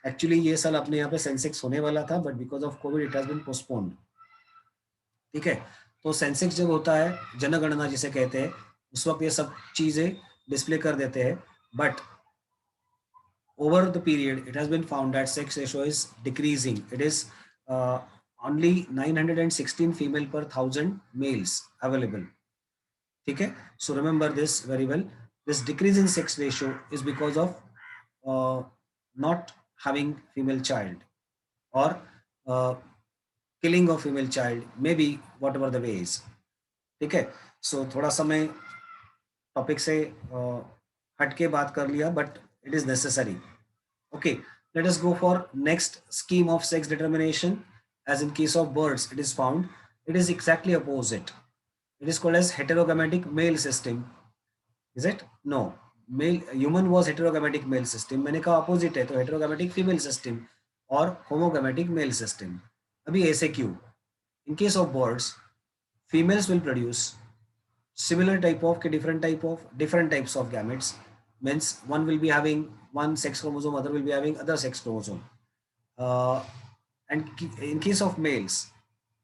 Actually ये साल अपने यहाँ पे सेंसेक्स होने वाला था, but because of Covid it has been postponed, ठीक है. तो सेंसेक्स जब होता है, जनगणना जिसे कहते हैं, उस वक्त ये सब चीजें डिस्प्ले कर देते हैं. But over the period it has been found that sex ratio is decreasing. It is only 916 female per 1000 males available, ठीक है. So remember this very well. This decrease in sex ratio is because of not having female child, or uh, killing of female child, maybe whatever the way is, ठीक है. So थोड़ा समय topic से हट के बात कर लिया, but it is necessary. Okay, let us go for next scheme of sex determination. As in case of birds, it is found it is exactly opposite. It is called as heterogametic male system. Is it? No. Male human was heterogametic male system. मैंने कहा opposite है, तो heterogametic female system और homogametic male system. अभी ऐसे क्यों? In case of birds, females will produce similar type of different types of gametes. Means one will be having one sex chromosome, other will be having other sex chromosome. uh, and in case of males,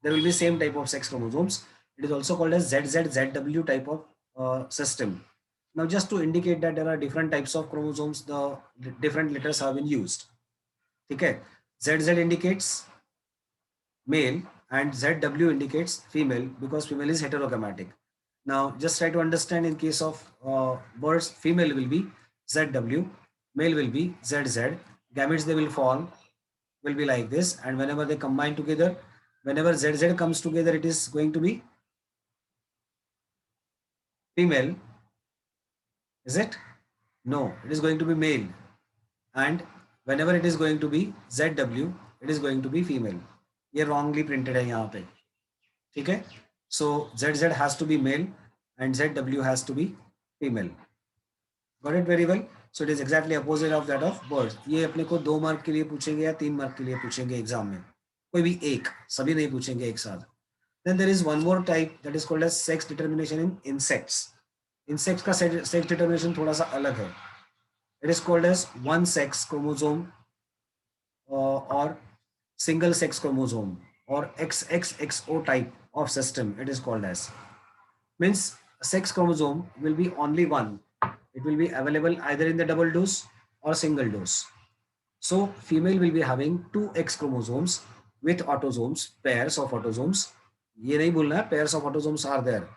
there will be same type of sex chromosomes. It is also called as ZZZW type of system. Now just to indicate that there are different types of chromosomes, the different letters have been used, okay. ZZ indicates male and ZW indicates female, because female is heterogametic. Now, just try to understand, in case of birds, female will be ZW, male will be ZZ. Gametes, they will fall, will be like this. And whenever they combine together, whenever ZZ comes together, it is going to be female. Is it? No, it is going to be male. And whenever it is going to be ZW, it is going to be female. ये wrongly printed है यहाँ पे, ठीक है. So ZZ has to be male and ZW has to be female. Got it very well. So it is exactly opposite of that of birds. ये अपने को 2 mark के लिए पूछेंगे या 3 मार्क के लिए पूछेंगे एग्जाम में, कोई भी एक, सभी नहीं पूछेंगे एक साथ. Then there is one more type that is called as sex determination in insects. Insects का sex determination थोड़ा सा अलग है. It is called as one sex chromosome or single sex chromosome or XXXO type of system. It is called as, means sex chromosome will be only one. It will be available either in the double dose or single dose. So female will be having 2 X chromosomes with autosomes, pairs of autosomes. ये नहीं बोलना है, pairs of autosomes are there.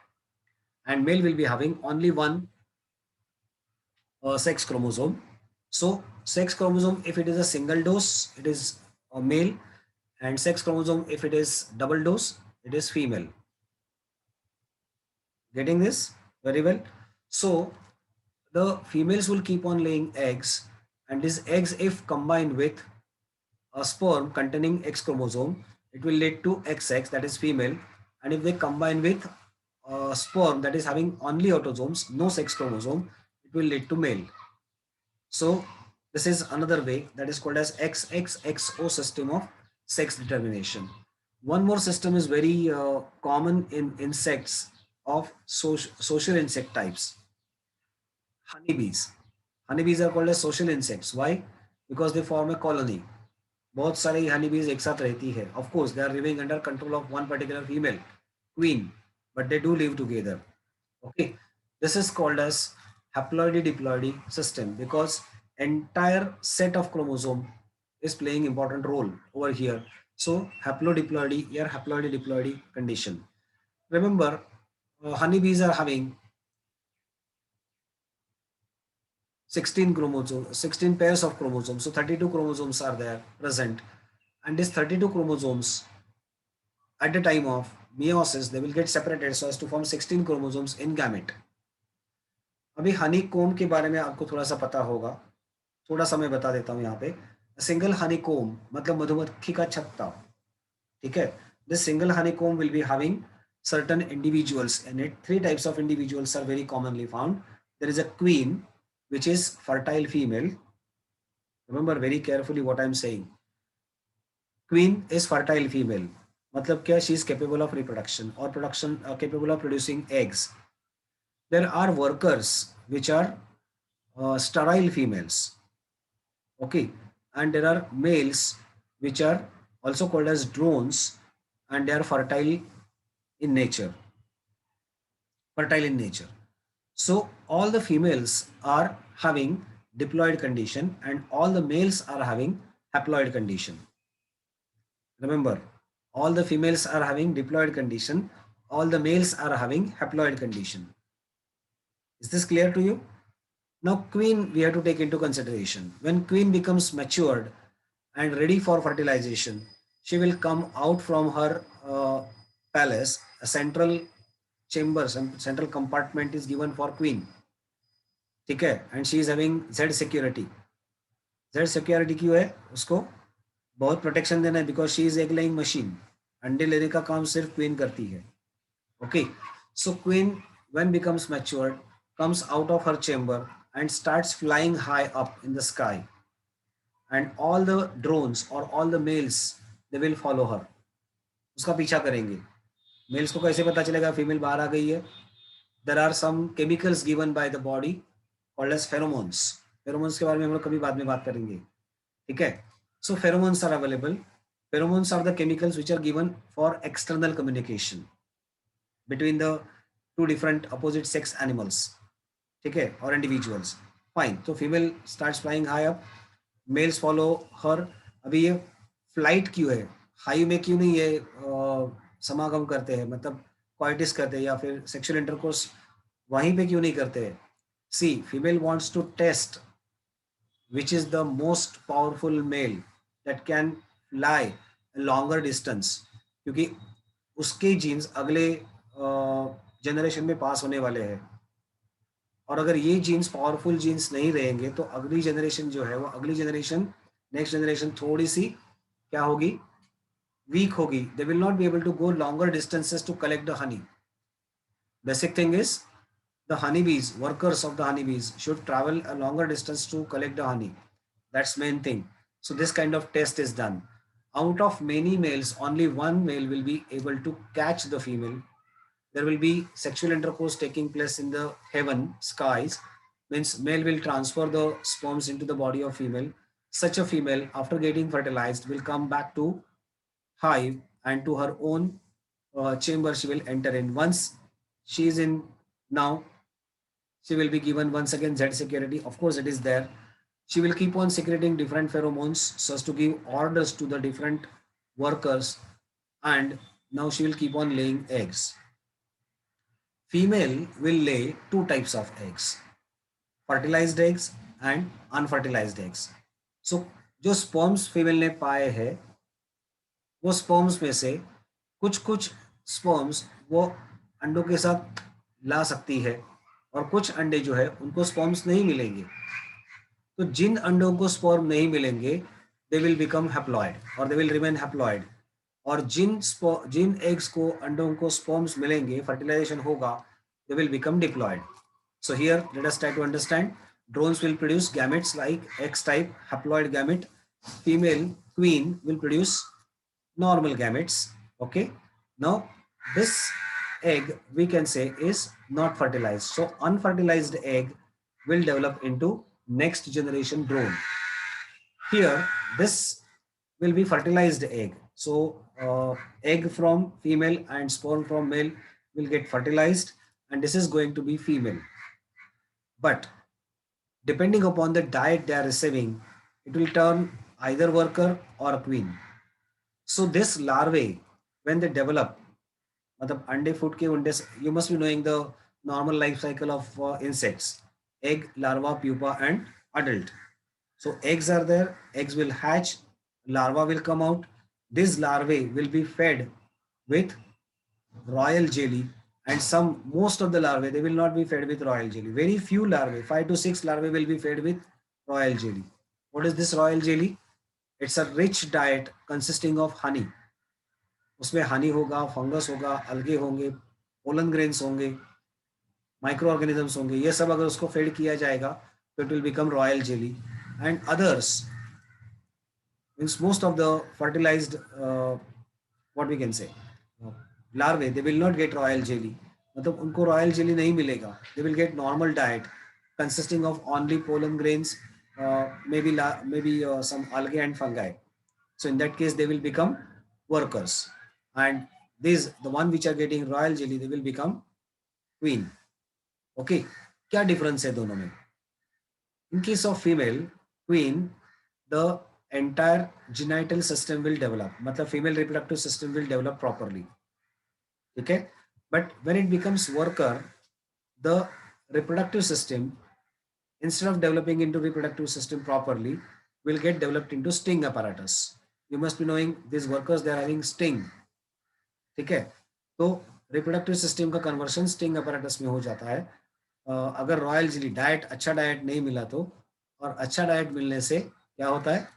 And male will be having only one sex chromosome. So sex chromosome, if it is a single dose, it is a male, and sex chromosome, if it is double dose, it is female. Getting this very well. So the females will keep on laying eggs, and these eggs, if combined with a sperm containing X chromosome, it will lead to XX, that is female. And if they combine with a sperm that is having only autosomes, no sex chromosome, it will lead to male. So this is another way, that is called as XXXO system of sex determination. One more system is very common in insects of social insect types. Honeybees. Honeybees are called as social insects. Why? Because they form a colony. बहुत सारी honeybees एक साथ रहती है. Of course, they are living under control of one particular female queen, but they do live together. Okay, this is called as haploidy diploidy system, because entire set of chromosome is playing important role over here. So haplodiploidy or haploidy diploidy condition. Remember, honeybees are having 16 chromosomes, 16 pairs of chromosomes. So 32 chromosomes are there present, and these 32 chromosomes at the time of meiosis they will get separated so as to form 16 chromosomes in gamete. अभी हनी कोम के बारे में आपको थोड़ा सा पता होगा, थोड़ा सा मैं बता देता हूँ यहाँ पे. सिंगल हनी कोम मतलब मधुमक्खी का छत्ता, ठीक है. This single honeycomb will be having certain individuals in it. Three types of individuals are very commonly found. There is a queen, which is fertile female. Remember very carefully what I am saying. Queen is fertile female. मतलब क्या? She is capable of reproduction or production capable of producing eggs. There are workers which are sterile females. Okay, and there are males which are also called as drones, and they are in nature. Fertile in nature. So all the females are having diploid condition and all the males are having haploid condition. Remember, all the females are having diploid condition, all the males are having haploid condition. Is this clear to you? Now queen we have to take into consideration. When queen becomes matured and ready for fertilization, she will come out from her palace. A central chamber, some central compartment is given for queen. ठीक है, and she is having Z security. Z security क्यों है? उसको बहुत protection देना है, because she is egg laying machine. अंडे लेने का काम सिर्फ क्वीन करती है. Okay, so queen when becomes matured comes out of her chamber and starts flying high up in the sky, and all the drones or all the males they will follow her. उसका पीछा करेंगे. Mails को कैसे पता चलेगा female बाहर आ गई है? There are some chemicals given by the body called as pheromones. Pheromones के बारे में हम लोग कभी बाद में बात करेंगे, ठीक है. So pheromones are available. Pheromones are the chemicals which are given for external communication between the two different opposite sex animals, ठीक है, or individuals. Fine. So female starts flying high up, males follow her. अभी ये flight क्यों है? High में क्यों नहीं ये समागम करते हैं, मतलब क्वाइटिस करते हैं या फिर सेक्सुअल इंटरकोर्स वहीं पे क्यों नहीं करते हैं? See, female wants to test which is the most powerful male that can fly a longer distance, क्योंकि उसके जीन्स अगले जनरेशन में पास होने वाले हैं. और अगर ये जीन्स पावरफुल जीन्स नहीं रहेंगे तो अगली जनरेशन जो है वो अगली जनरेशन नेक्स्ट जनरेशन थोड़ी सी क्या होगी? वीक होगी. They will not be able to go longer distances to collect the honey. Basic thing is the honeybees, workers of the honeybees should travel a longer distance to collect the honey. That's main thing. So this kind of test is done. Out of many males, only one male will be able to catch the female. There will be sexual intercourse taking place in the heaven skies. Means male will transfer the sperms into the body of female. Such a female, after getting fertilized, will come back to hive, and to her own chamber she will enter in. Once she is in, now she will be given once again Z security. Of course, it is there. She will keep on secreting different pheromones so as to give orders to the different workers, and now she will keep on laying eggs. Female will lay two types of eggs, fertilized eggs and unfertilized eggs. So जो sperms female ने पाए हैं वो sperms में से कुछ कुछ sperms वो अंडों के साथ ला सकती है, और कुछ अंडे जो है उनको स्पर्म्स नहीं मिलेंगे. तो जिन अंडों को स्पर्म नहीं मिलेंगे दे विल बिकम हैप्लॉइड और दे विल रिमेन हैप्लॉइड, और जिन एग्स को अंडों को स्पर्म्स मिलेंगे, फर्टिलाइजेशन होगा, they will become diploid. So here let us try to understand. Drones will produce gametes like X type haploid gamete. Female queen will produce normal gametes. Okay. Now this egg we can say is not fertilized. So unfertilized egg will develop into next generation drone. Here this will be fertilized egg. So egg from female and sperm from male will get fertilized, and this is going to be female. But depending upon the diet they are receiving, it will turn either worker or a queen. So this larvae, when they develop, मतलब अंडे फूट के उंडे, you must be knowing the normal life cycle of insects: egg, larva, pupa, and adult. So eggs are there, eggs will hatch, larva will come out. These larvae will be fed with royal jelly, and most of the larvae, they will not be fed with royal jelly. Very few larvae, 5 to 6 larvae will be fed with royal jelly. What is this royal jelly? It's a rich diet consisting of honey. उसमें हनी होगा, fungus होगा, algae होंगे, pollen grains होंगे, micro organisms होंगे. ये सब अगर उसको फेड किया जाएगा तो it will become royal jelly. And others means most of the fertilised what we can say larvae, they will not get royal jelly. मतलब उनको रॉयल जेली नहीं मिलेगा. They will get normal diet consisting of only pollen grains, maybe some algae and fungi. So in that case, they will become workers. And these, the one which are getting royal jelly, they will become queen. Okay. क्या difference है दोनों में? In case of female queen, the entire genital system will develop. मतलब female reproductive system will develop properly. Okay, but when it becomes worker, the reproductive system, instead of developing into reproductive system properly, will get developed into sting apparatus. You must be knowing these workers, they are having sting. ठीक है, तो reproductive system का conversion sting apparatus में हो जाता है. अगर royal jelly diet, अच्छा डाइट नहीं मिला तो, और अच्छा डाइट मिलने से क्या होता है,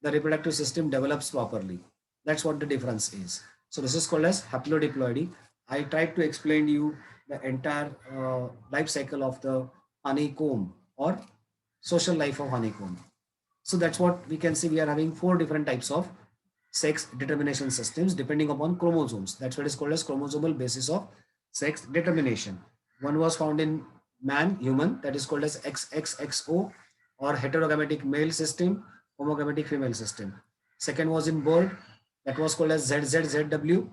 the reproductive system develops properly. That's what the difference is. So this is called as haplodiploidy. I tried to explain you the entire life cycle of the honeycomb or social life of honeycomb. So that's what we can see. We are having 4 different types of sex determination systems depending upon chromosomes. That's what is called as chromosomal basis of sex determination. One was found in man, human, that is called as XXXO or heterogametic male system, homogametic female system. Second was in bird, that was called as ZZZW,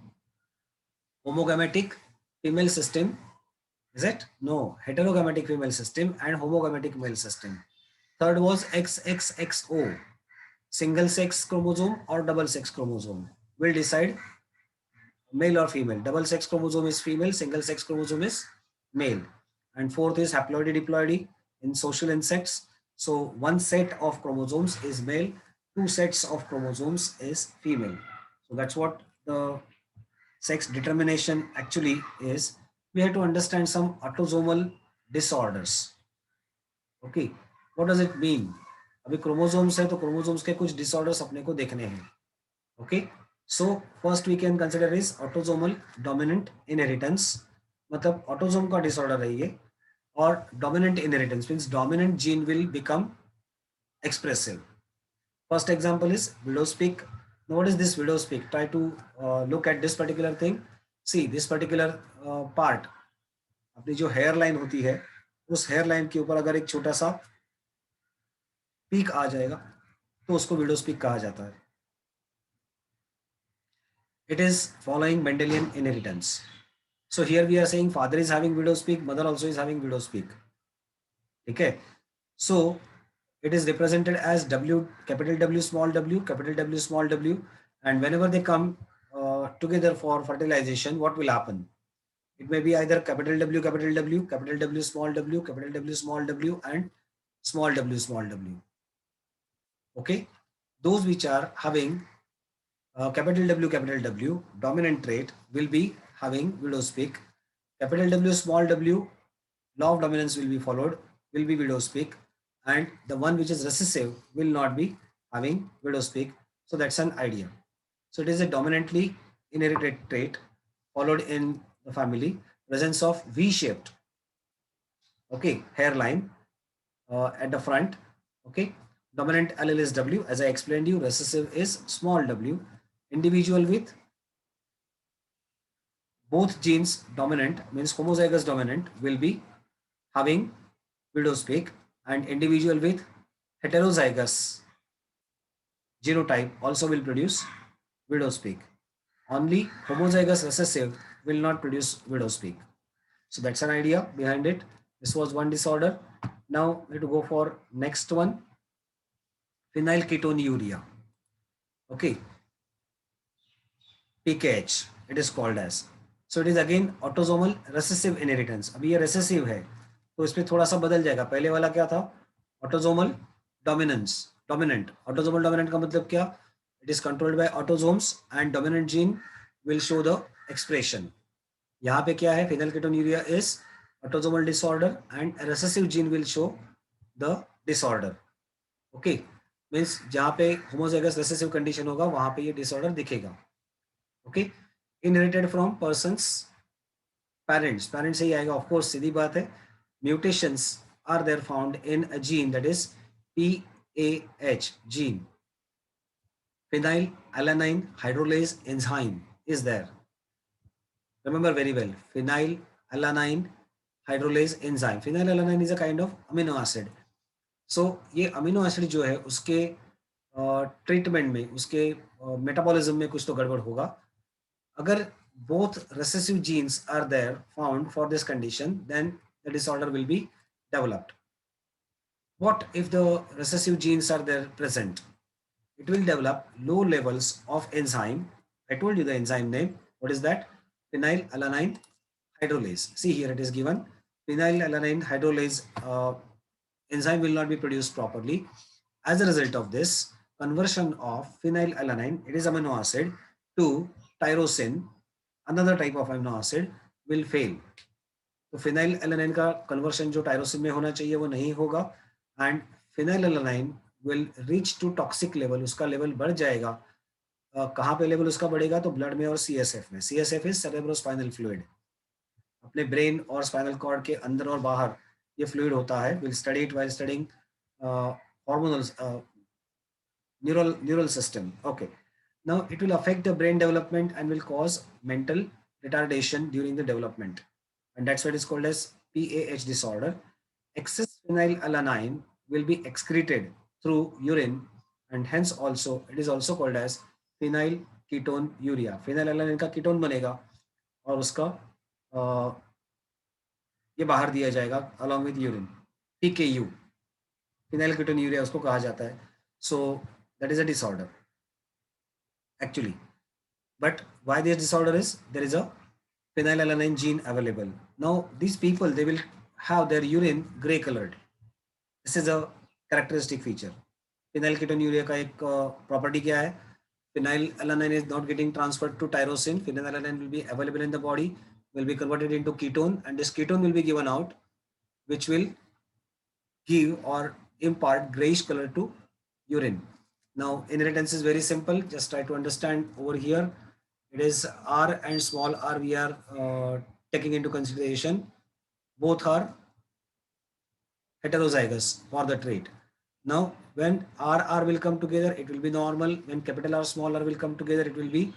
homogametic female system. Is it? No, heterogametic female system and homogametic male system. Third was XXXO, single sex chromosome or double sex chromosome. Will decide male or female. Double sex chromosome is female, single sex chromosome is male. And fourth is haploidy diploidy in social insects. So one set of chromosomes is male, 2 sets of chromosomes is female. So that's what the sex determination actually is. We have to understand some autosomal disorders. Okay, what does it mean? अभी chromosomes है तो chromosomes के कुछ disorders अपने को देखने हैं. Okay, so first we can consider is autosomal dominant inheritance. मतलब ऑटोसोम का डिसऑर्डर है ये. और dominant inheritance means dominant gene will become expressive. First example is widow's peak. Now what is this widow's peak? Try to look at this particular thing. See this particular part, अपनी जो hair line होती है, उस hair line के ऊपर अगर एक छोटा सा पीक आ जाएगा तो उसको widow's peak कहा जाता है. It is following Mendelian inheritance. So here we are saying father is having widow's peak, mother also is having widow's peak. Okay, so it is represented as W, capital W, small w, capital W, small w, and whenever they come together for fertilization, what will happen? It may be either capital W, capital W, capital W, small w, capital W, small w, and small w, small w. Okay, those which are having capital W dominant trait will be having widow's peak. Capital W, small w, law of dominance will be followed, will be widow's peak, and the one which is recessive will not be having widow's peak. So that's an idea. So it is a dominantly inherited trait followed in the family, presence of V-shaped, okay, hairline at the front. Okay, dominant allele is W, as I explained you. Recessive is small w. Individual with both genes dominant means homozygous dominant will be having widow's peak, and individual with heterozygous genotype also will produce widow's peak. Only homozygous recessive will not produce widow's peak. So that's an idea behind it. This was one disorder. Now we have to go for next one, phenylketonuria. Okay, PKH it is called as. So it is again autosomal recessive inheritance. अभी ये recessive है तो इसमें थोड़ा सा बदल जाएगा. पहले वाला क्या था? Autosomal dominance, dominant. Autosomal dominant का मतलब क्या? It is controlled by autosomes and dominant gene will show the expression. यहाँ पे क्या है, phenylketonuria is autosomal disorder and a recessive gene will show the disorder. Okay, means जहाँ पे homozygous recessive condition होगा वहाँ पे ये disorder दिखेगा. Okay, inherited from persons parents, parents से ही आएगा of course, सीधी बात है. Mutations are there found in a gene that is PAH gene, phenylalanine hydrolase enzyme is there. Remember very well, phenylalanine hydrolase enzyme. Phenylalanine is a kind of amino acid. So ये amino acid जो है उसके treatment में, उसके metabolism में कुछ तो गड़बड़ होगा. अगर both recessive genes are there found for this condition, then the disorder will be developed. What if the recessive genes are there present? It will develop low levels of enzyme. I told you the enzyme name. What is that? Phenylalanine hydrolase. See here it is given. Phenylalanine hydrolase enzyme will not be produced properly. As a result of this, conversion of phenylalanine, it is amino acid, to tyrosine, another type of amino acid, will fail. तो phenylalanine का conversion जो tyrosine में होना चाहिए वो नहीं होगा, and phenylalanine will reach to toxic level. उसका लेवल बढ़ जाएगा. कहाँ पे लेवल उसका बढ़ेगा? तो ब्लड में और CSF में. CSF is cerebrospinal fluid. अपने ब्रेन और स्पाइनल कॉर्ड के अंदर और बाहर ये फ्लूइड होता है. Will study it while studying hormonal neural system. Okay, now it will affect the brain development and will cause mental retardation during the development, and that's why it is called as PAH disorder. Excess phenylalanine will be excreted through urine, and hence also it is also called as phenylketonuria. Phenylalanine का ketone बनेगा और उसका ये बाहर दिया जाएगा along with urine. PKU, phenylketonuria उसको कहा जाता है. So that is a disorder actually. But why this disorder is, there is a phenylalanine gene available. Now these people, they will have their urine gray colored. This is a characteristic feature. Phenylketonuria का एक property क्या है? Phenylalanine is not getting transferred to tyrosine. Phenylalanine will be available in the body, will be converted into ketone, and this ketone will be given out, which will give or impart grayish color to urine. Now inheritance is very simple. Just try to understand over here. It is R and small r we are taking into consideration. Both are heterozygous for the trait. Now when R will come together, it will be normal. When capital R small r will come together, it will be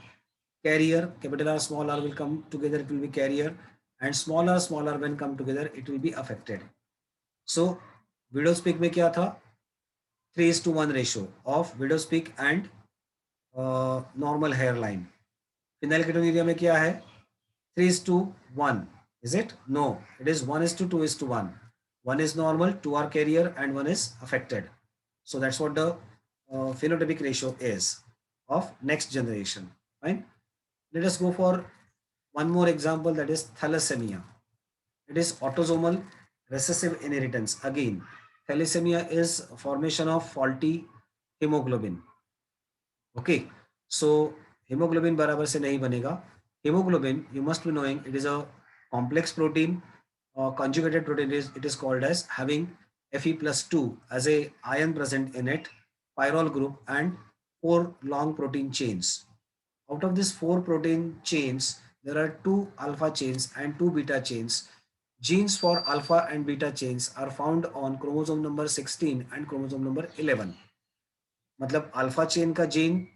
carrier. Capital R small r will come together, it will be carrier. And small r when come together, it will be affected. So widow's peak में क्या था? 3:1 ratio of widow's peak and normal hairline. Phenylketonuria में क्या है? 3:1. Is it? No, it is 1:2:1. One is normal, two are carrier, and one is affected. So that's what the phenotypic ratio is of next generation. Fine. Let us go for one more example, that is thalassemia. It is autosomal recessive inheritance. Again, thalassemia is formation of faulty hemoglobin. Okay, so hemoglobin बराबर से नहीं बनेगा. Hemoglobin, you must be knowing, it is a complex protein, conjugated protein. It is called as having Fe+2 as a ion present in it, pyrrole group, and 4 long protein chains. Out of these 4 protein chains, there are 2 alpha chains and 2 beta chains. Genes for alpha and beta chains are found on chromosome number 16 and chromosome number 11. मतलब alpha chain का gene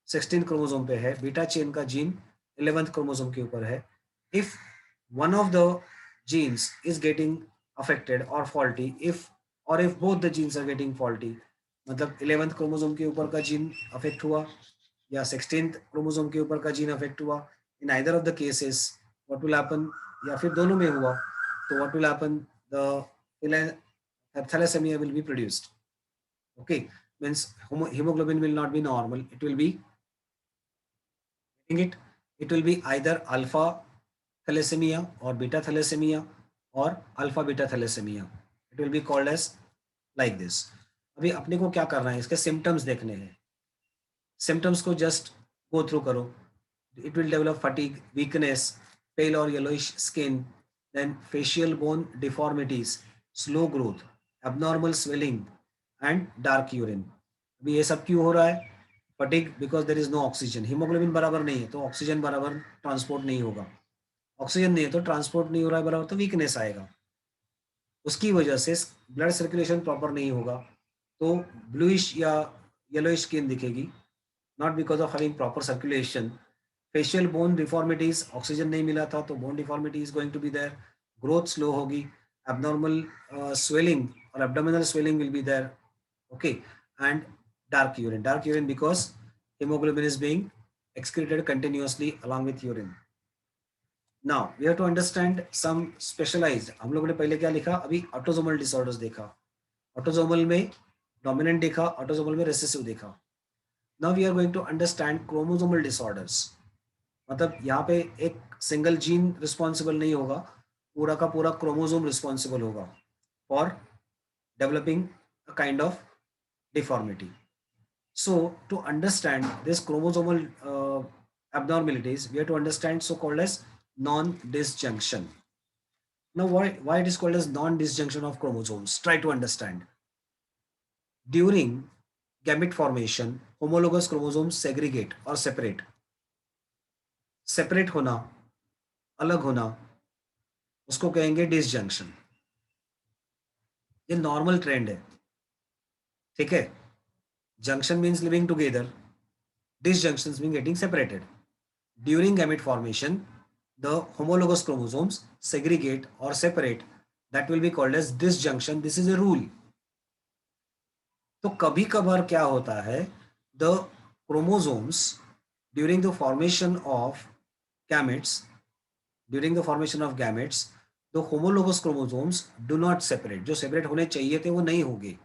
16 chromosome पे है, beta chain का gene 11th chromosome के ऊपर है. If one of the genes is getting affected और faulty, if both the genes are getting faulty, मतलब 11th क्रोमोसोम के ऊपर का जीन अफेक्ट हुआ या 16th क्रोमोसोम के ऊपर का जीन अफेक्ट हुआ, in either of the cases what will happen, या फिर दोनों में हुआ तो what will happen, the thalassaemia will be produced. Okay, means hemoglobin will not be normal. It will be it will be either alpha thalassemia or beta thalassemia or alpha beta thalassemia. It will be called as like this. अभी अपने को क्या करना है, इसके symptoms देखने हैं. Symptoms को जस्ट गो थ्रू करो. it will develop fatigue, weakness, pale or yellowish skin, then facial bone deformities, slow growth, abnormal swelling and dark urine. अभी ये सब क्यों हो रहा है? Fatigue because there is no oxygen, haemoglobin बराबर नहीं है तो ऑक्सीजन बराबर ट्रांसपोर्ट नहीं होगा, ऑक्सीजन नहीं है तो ट्रांसपोर्ट नहीं हो रहा है बराबर तो वीकनेस आएगा, उसकी वजह से ब्लड सर्कुलेशन प्रॉपर नहीं होगा तो ब्लूइश या येलोइश स्किन दिखेगी, not because of having proper circulation. Facial bone deformities, oxygen नहीं मिला था तो bone deformity is going to be there, growth slow होगी, एबनॉर्मल स्वेलिंग और abdominal swelling will be there, okay, and dark urine because hemoglobin is being excreted continuously along with urine. Now we have to understand some specialized, हम लोगों ने पहले क्या लिखा, अभी autosomal disorders देखा, ऑटोसोमल में डोमिनेंट देखा, ऑटोसोमल में रिसेसिव देखा. Now we are going to understand chromosomal disorders. मतलब यहाँ पे एक सिंगल जीन रिस्पॉन्सिबल नहीं होगा, पूरा का पूरा क्रोमोसोम रिस्पॉन्सिबल होगा for developing a kind of deformity. So to understand this chromosomal abnormalities, we have to understand so called as non-disjunction. Now, why it is called as non-disjunction of chromosomes? Try to understand. During gamete formation, homologous chromosomes segregate or separate. Separate होना, अलग होना, उसको कहेंगे disjunction. ये normal trend है, ठीक है. Junction means living together. Disjunctions mean getting separated. During gamete formation, the homologous chromosomes segregate or separate. That will be called as disjunction. This is a rule. तो कभी कभार क्या होता है, the chromosomes during the formation of gametes, the homologous chromosomes do not separate. जो separate होने चाहिए थे वो नहीं होंगे,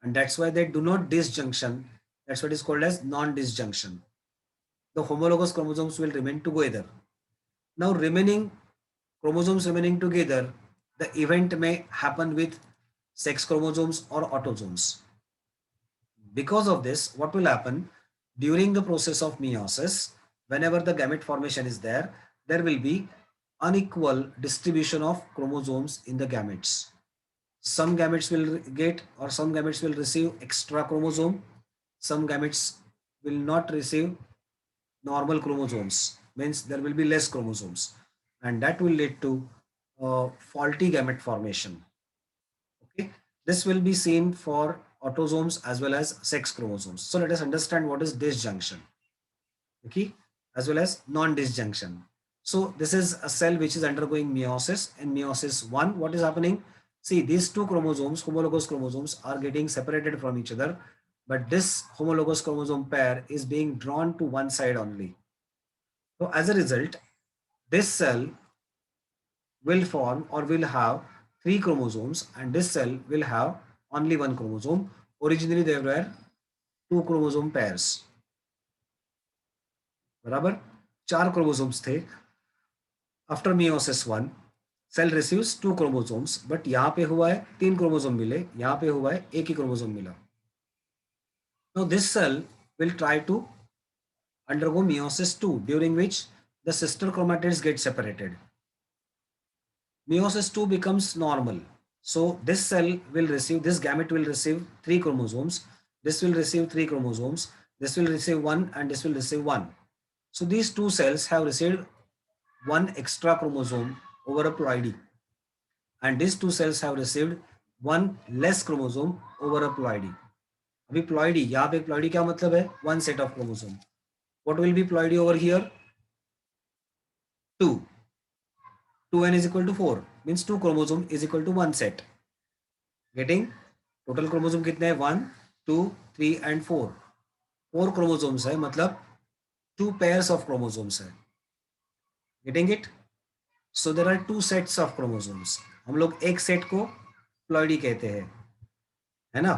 and that's why they do not disjunction. That's what is called as non-disjunction. The homologous chromosomes will remain together. Now chromosomes remaining together, the event may happen with sex chromosomes or autosomes. Because of this, what will happen during the process of meiosis, whenever the gamete formation is there, there will be unequal distribution of chromosomes in the gametes. Some gametes will get or some gametes will receive extra chromosome, some gametes will not receive normal chromosomes, means there will be less chromosomes, and that will lead to faulty gamete formation. Okay, this will be seen for autosomes as well as sex chromosomes. So let us understand what is disjunction, okay, as well as non-disjunction. So this is a cell which is undergoing meiosis. In meiosis 1, what is happening? See, these two chromosomes, homologous chromosomes, are getting separated from each other, but this homologous chromosome pair is being drawn to one side only. So as a result, this cell will form or will have 3 chromosomes, and this cell will have only 1 chromosome. Originally there were 2 chromosome pairs. बराबर 4 chromosomes थे. After meiosis 1, cell receives 2 chromosomes, but यहाँ पे हुआ है 3 chromosome मिले, यहाँ पे हुआ है 1 ही chromosome मिला. Now this cell will try to undergo meiosis 2, during which the sister chromatids get separated. Meiosis 2 becomes normal. So this cell will receive, this gamete will receive 3 chromosomes, this will receive 3 chromosomes, this will receive 1, and this will receive 1. So these two cells have received 1 extra chromosome over a ploidy, and these two cells have received 1 less chromosome over a ploidy. अभी ploidy, यहाँ पे ploidy क्या मतलब है? 1 set of chromosome. What will be ploidy over here? 2. 2n is equal to 4, means 2 chromosome is equal to 1 set. Getting total chromosome कितने हैं? 1, 2, 3 and 4. 4 chromosomes है, मतलब 2 pairs of chromosomes है. Getting it? So there are 2 sets of chromosomes. हम लोग एक set को ploidy कहते हैं, है ना.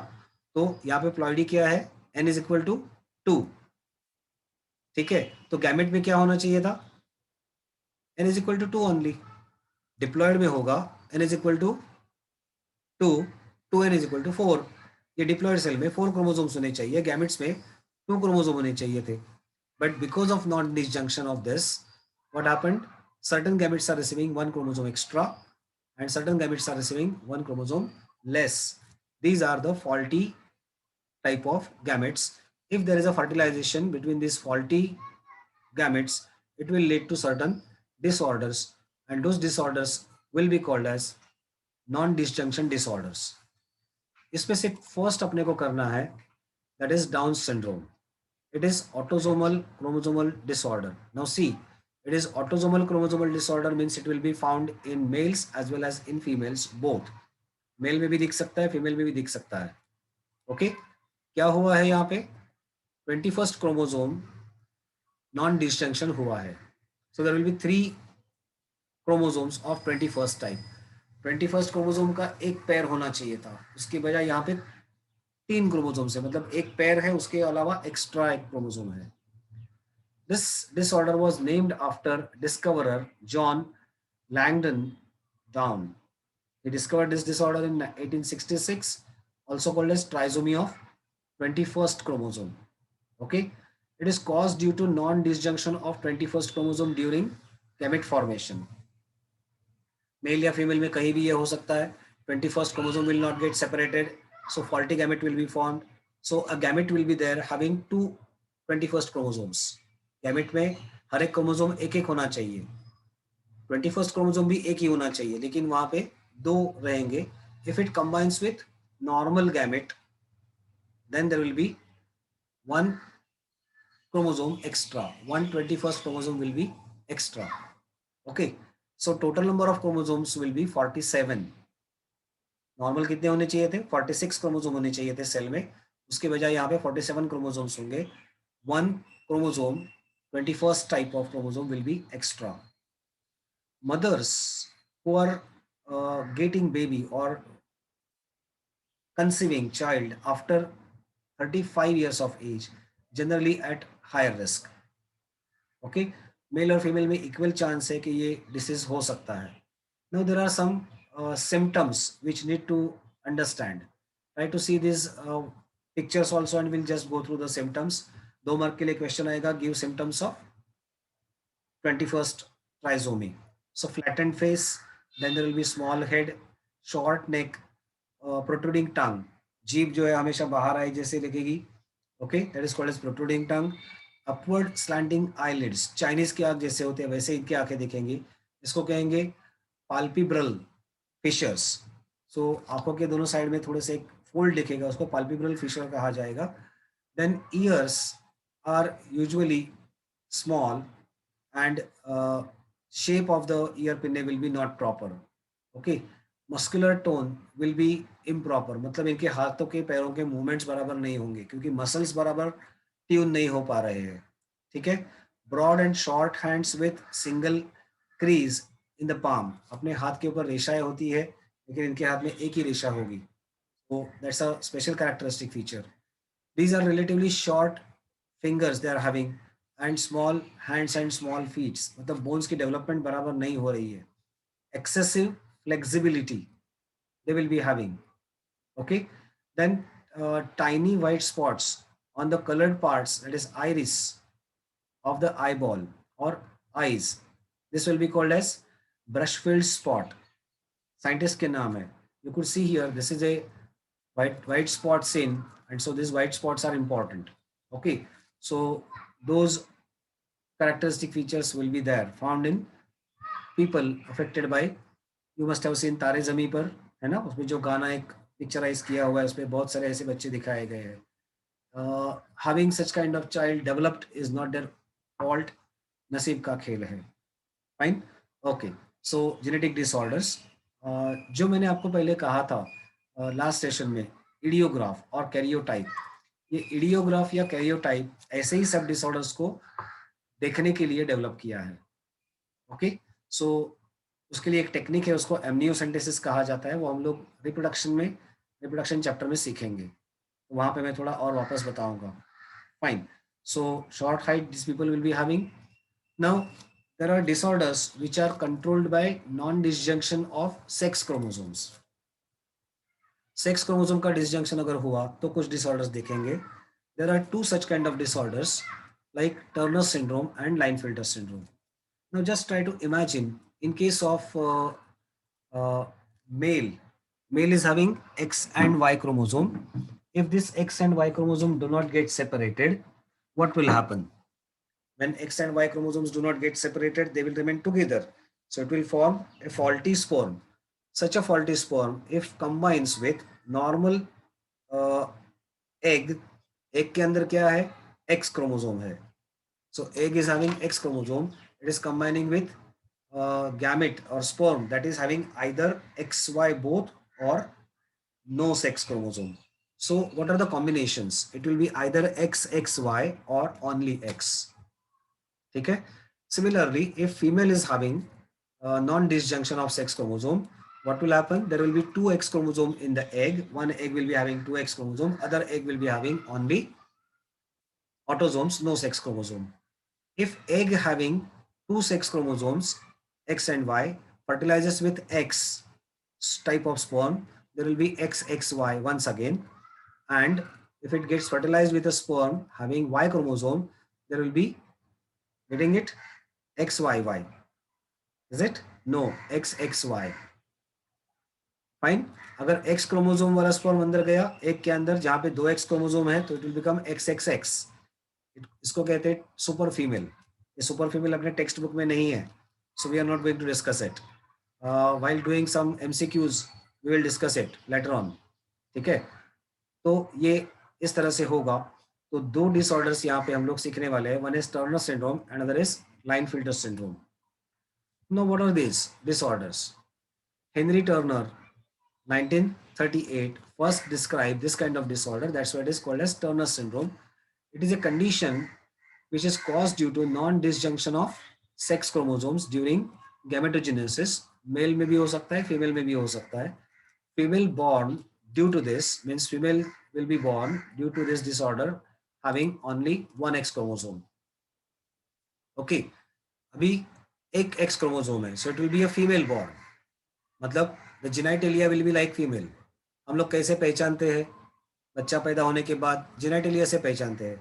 तो यहाँ पे प्लॉइडी क्या है? n is equal to 2. ठीक है, तो गैमेट में क्या होना चाहिए था? n is equal to 2 only. Diploid में होगा n is equal to 2, 2n is equal to 4. ये डिप्लॉयड सेल में 4 क्रोमोसोम्स होने चाहिए, गैमेट्स में 2 क्रोमोसोम होने चाहिए थे. But because of non-disjunction of this, what happened? Certain gametes are receiving one chromosome extra and certain gametes are receiving one chromosome less. These are the faulty type of gametes. If there is a fertilization between these faulty gametes, it will lead to certain disorders, and those disorders will be called as non-disjunction disorders. इसमें से first अपने को करना है, that is Down syndrome. It is autosomal chromosomal disorder. Now see, it is autosomal chromosomal disorder means it will be found in males as well as in females both. Male में भी दिख सकता है, female में भी दिख सकता है. ओके, क्या हुआ है यहाँ पे? 21st क्रोमोसोम नॉन डिस्जंक्शन हुआ है. So there will be 3 chromosomes of 21st type. 21st chromosome का एक पेयर होना चाहिए था, उसकी बजाय यहाँ पे 3 क्रोमोसोम है, मतलब एक पेयर है, उसके अलावा एक्स्ट्रा एक क्रोमोसोम है. This disorder was named after discoverer John Langdon Down. He discovered this disorder in 1866, also called as trisomy of 21st chromosome. Okay, it is caused due to non-disjunction of 21st chromosome during gamete formation. Male या female में कहीं भी ये हो सकता है. 21st chromosome will not get separated, so faulty gamete will be formed. So a gamete will be there having two 21st chromosomes. Gamete में हर एक क्रोमोसोम एक एक होना चाहिए. 21st क्रोमोसोम भी एक ही होना चाहिए, लेकिन वहां पे दो रहेंगे. If it combines with normal gamete, then there will be one chromosome extra. 121st chromosome will be extra. Okay, so total number of chromosomes will be 47. Normal कितने होने चाहिए थे? 46 क्रोमोसोम होने चाहिए थे सेल में, उसके बजाय यहाँ पे 47 क्रोमोसोम्स होंगे. One chromosome 21st type of chromosome will be extra. Mothers who are getting baby or conceiving child after 35 years of age generally at higher risk. Okay, male और फीमेल में इक्वल चांस है कि ये disease हो सकता है. Now there are some symptoms which need to understand. Try to see these pictures also and we'll just go through the symptoms. 2 mark के लिए क्वेश्चन आएगा, give symptoms of 21st trisomy. So flattened face, then there will be small head, short neck, protruding tongue. जीभ जो है हमेशा बाहर आई जैसे लगेगी. Okay, that is called as protruding tongue. Upward slanting eyelids, Chinese की आंख जैसे होते हैं वैसे इनकी आंखें दिखेंगी. इसको कहेंगे पाल्पिब्रल फिशर्स. सो आंखों के दोनों साइड में थोड़े से एक फोल्ड दिखेगा, उसको पाल्पिब्रल फिशर कहा जाएगा. Then ears are usually small and shape of the ear pinnae will be not proper. Okay, muscular tone will be improper, मतलब इनके हाथों के पैरों के मूवमेंट्स बराबर नहीं होंगे क्योंकि मसल्स बराबर ट्यून नहीं हो पा रहे हैं. ठीक है. Broad and short hands with single crease in the palm, अपने हाथ के ऊपर रेशाएं होती है लेकिन इनके हाथ में एक ही रेशा होगी. So that's a special characteristic feature. These are relatively short fingers they are having and small hands and small feet. मतलब बोन्स की डेवलपमेंट बराबर नहीं हो रही है. Excessive flexibility they will be having. Okay, then tiny white spots on the colored parts, that is iris of the eyeball or eyes. This will be called as brush-filled spot. Scientist के नाम है. You could see here this is a white spot seen, and so these white spots are important. Okay, so those characteristic features will be there found in people affected by, you must have seen तारे ज़मीं पर, है ना, उसमें जो गाना एक picturise किया हुआ है उसमें बहुत सारे ऐसे बच्चे दिखाए गए हैं. having such kind of child developed is not their fault, नसीब का खेल है. फाइन. ओके, सो जेनेटिक डिसऑर्डर्स, जो मैंने आपको पहले कहा था लास्ट सेशन में, इडियोग्राफ और कैरियोटाइप. ये इडियोग्राफ या कैरियोटाइप ऐसे ही सब डिसऑर्डर्स को देखने के लिए डेवलप किया है. ओके, सो उसके लिए एक टेक्निक है, उसको एमनियोसेंटेसिस कहा जाता है. वो हम लोग रिप्रोडक्शन चैप्टर में सीखेंगे, तो वहां पे मैं थोड़ा और वापस बताऊंगा. Fine. So short height this people will be having. Now there are disorders which are controlled by non-disjunction of sex chromosomes. Sex chromosome का डिसजंक्शन अगर हुआ तो कुछ डिसऑर्डर्स देखेंगे. There are two such kind of disorders. like Turner syndrome and Klinefelter syndrome. Now just try to imagine in case of uh, male, male is having X and Y chromosome. If this X and Y chromosome do not get separated, what will happen? When X and Y chromosomes do not get separated, they will remain together. So it will form a faulty sperm. Such a faulty sperm, if combines with normal uh, egg, egg के अंदर क्या है? X chromosome है. So egg is having X chromosome. It is combining with gamete or sperm that is having either XY both or no sex chromosome. So what are the combinations? It will be either XXY or only X. ठीक है. Similarly, if female is having non-disjunction of sex chromosome, what will happen? There will be two X chromosome in the egg. One egg will be having two X chromosome. Other egg will be having only autosomes, no sex chromosome. If egg having two sex chromosomes, X and Y, fertilizes with X type of sperm, there will be XXY once again. And if it gets fertilized with a sperm having Y chromosome, there will be, getting it, XYY. Is it? No, XXY. Fine. अगर x chromosome वाला sperm अंदर गया एक के अंदर जहां पे दो एक्स क्रोमोजोम है तो it will become X X X. इसको कहते हैं सुपर फीमेल. ये सुपर फीमेल अपने टेक्स्ट बुक में नहीं है, so we are not going to discuss it. While doing some MCQs we will discuss it later on. ठीक है, तो ये इस तरह से होगा. तो दो डिसऑर्डर्स यहाँ पे हम लोग सीखने वाले हैं. One is Turner syndrome and other is Klinefelter syndrome. No, what are this disorders? Henry Turner 1938 first described this kind of disorder. That's why it is called as Turner syndrome. It is a condition which is caused due to non-disjunction of sex chromosomes during gametogenesis. Male में भी हो सकता है, female में भी हो सकता है. Female born due to this means female will be born due to this disorder having only one X chromosome. Okay, अभी एक X chromosome है, so it will be a female born. मतलब the genitalia will be like female. हम लोग कैसे पहचानते हैं? बच्चा पैदा होने के बाद जेनाइटेलिया से पहचानते हैं.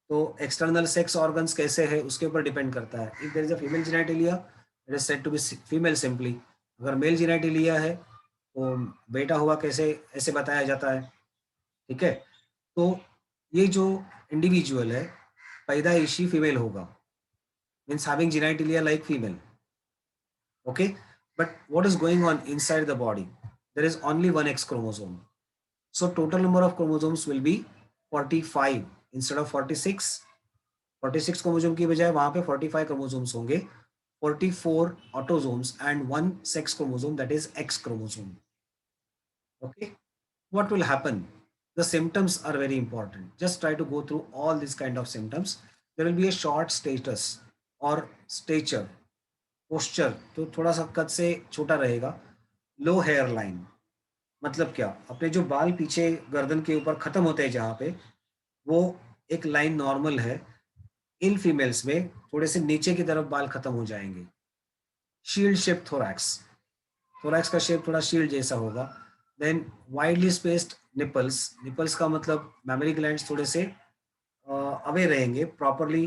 तो एक्सटर्नल सेक्स ऑर्गन्स कैसे है उसके ऊपर डिपेंड करता है. If there is a female genitalia it is said to be female simply. अगर मेल जेनाइटेलिया है तो बेटा हुआ कैसे ऐसे बताया जाता है. ठीक है, तो ये जो इंडिविजुअल है पैदाइशी फीमेल होगा, means having genitalia like female. Okay, but what is going on inside the body? There is only one X chromosome. So total number of chromosomes will be 45 instead of 46. 46 chromosome की बजाय वहां पे 45 chromosomes होंगे. 44 autosomes and one sex chromosome, that is X chromosome. Okay, what will happen? The symptoms are very important. Just try to go through all these kind of symptoms. There will be a short status or stature. Posture तो थोड़ा सा कद से छोटा रहेगा. लो hair line मतलब क्या? अपने जो बाल पीछे गर्दन के ऊपर खत्म होते हैं जहां पे, वो एक लाइन नॉर्मल है. इन फीमेल्स में थोड़े से नीचे की तरफ बाल खत्म हो जाएंगे. शील्ड शेप थोरैक्स, थोरैक्स का शेप थोड़ा शील्ड जैसा होगा. Then widely spaced nipples, nipples का मतलब मैमरी ग्लैंड्स थोड़े से अवे रहेंगे, प्रॉपरली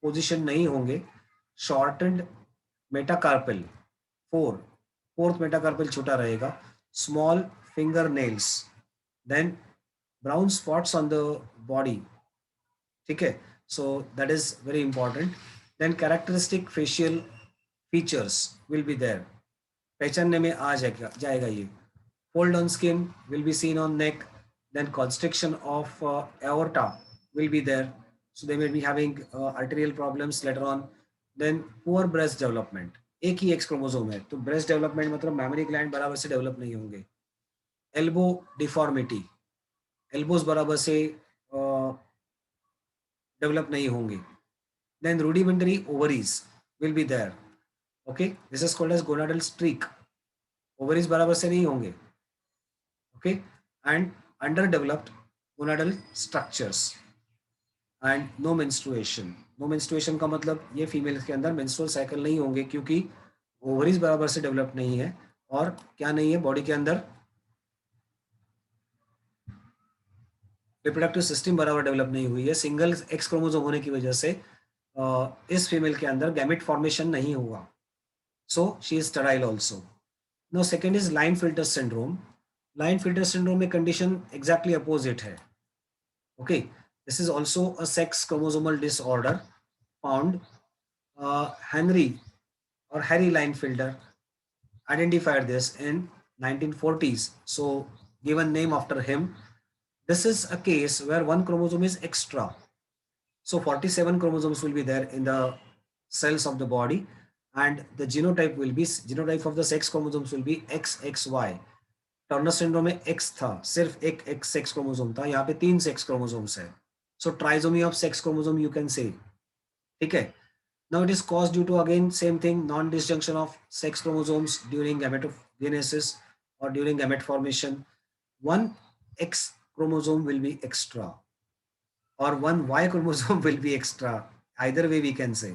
पोजिशन नहीं होंगे. शॉर्टेंड मेटाकार्पल, फोर्थ मेटाकार्पल छोटा रहेगा. Small finger nails. Then brown spots on the body. ठीक है, so that is very important. Then characteristic facial features will be there, पहचानने में आ जाएगा ये. Fold on skin will be seen on neck. Then constriction of aorta will be there, so they may be having arterial problems later on. Then poor breast development. एक ही X chromosome है तो breast development मतलब mammary gland बराबर से develop नहीं होंगे. Elbow deformity, elbows बराबर से डेवलप नहीं होंगे. Then rudimentary ovaries will be there. Okay, this is called as gonadal streak. Ovaries बराबर से नहीं होंगे. Okay, and underdeveloped gonadal structures and no menstruation. No menstruation का मतलब ये फीमेल के अंदर मेंस्ट्रुअल साइकिल नहीं होंगे क्योंकि ओवरीज बराबर से डेवलप नहीं है. और क्या नहीं है? बॉडी के अंदर रिप्रोडक्टिव सिस्टम बराबर डेवलप नहीं हुई है. सिंगल एक्स क्रोमोसोम होने की वजह से इस फीमेल के अंदर गैमेट फॉर्मेशन नहीं हुआ, so she is sterile also. No, second is Klinefelter syndrome. Klinefelter syndrome में कंडीशन एग्जैक्टली अपोजिट है. Okay, this is also a sex chromosomal disorder found. Henry or Harry Linefielder identified this in 1940s, so given name after him. This is a case where one chromosome is extra, so 47 chromosomes will be there in the cells of the body, and the genotype of the sex chromosomes will be XXY. Turner syndrome में x था, सिर्फ एक x sex chromosome था, यहाँ पे 3 sex chromosomes है, so trisomy of sex chromosome you can say. ठीक है. Now it is caused due to again same thing, non-disjunction of sex chromosomes during gametogenesis or during gamete formation. One X chromosome will be extra or one Y chromosome will be extra. Either way we can say.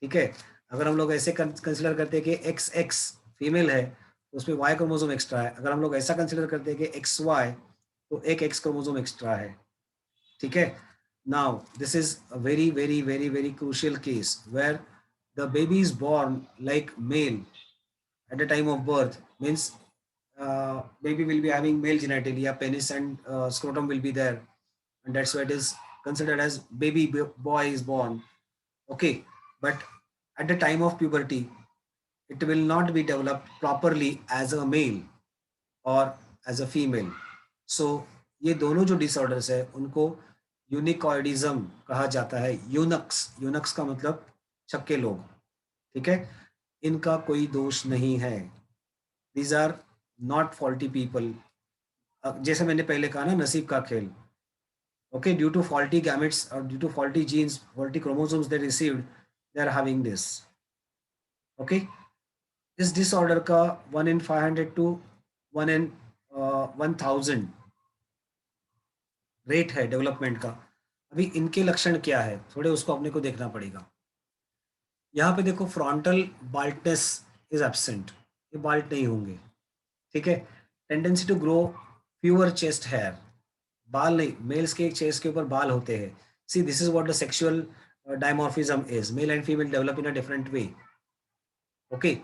ठीक है. अगर हम लोग ऐसे consider करते हैं कि x x female है तो उसमें वाई क्रोमोसोम एक्स्ट्रा है. अगर हम लोग ऐसा कंसिडर करते हैं कि एक्स वाई तो एक एक्स क्रोमोसोम एक्स्ट्रा है. ठीक है. Now, this is a very, very, very, very crucial case where the baby is born like male at the time of birth. Means baby will be having male genitalia, penis and scrotum will be there, and that's why it is considered as boy is born. Okay, but at the time of puberty, it will not be developed properly as a male और as a female. सो ये दोनों जो disorders है उनको यूनिकॉइडिज्म कहा जाता है. Eunuchs, eunuchs का मतलब छक्के लोग. ठीक है. इनका कोई दोष नहीं है. These are not faulty people. जैसे मैंने पहले कहा ना, नसीब का खेल. Okay, due to faulty gametes और due to faulty genes, faulty chromosomes they received, they are having this. Okay. इस डिसऑर्डर का 1 in 500 टू 1 in 1000 रेट है डेवलपमेंट का. अभी इनके लक्षण क्या है थोड़े उसको अपने को देखना पड़ेगा. यहाँ पे देखो, फ्रंटल बाल्टनेस इज एब्सेंट, ये बाल्ट नहीं होंगे. ठीक है. Tendency to grow fewer chest hair, बाल नहीं, मेल्स के चेस्ट के ऊपर बाल होते हैं. See, this is what the sexual dimorphism is. Male and female develop in a different way. Okay,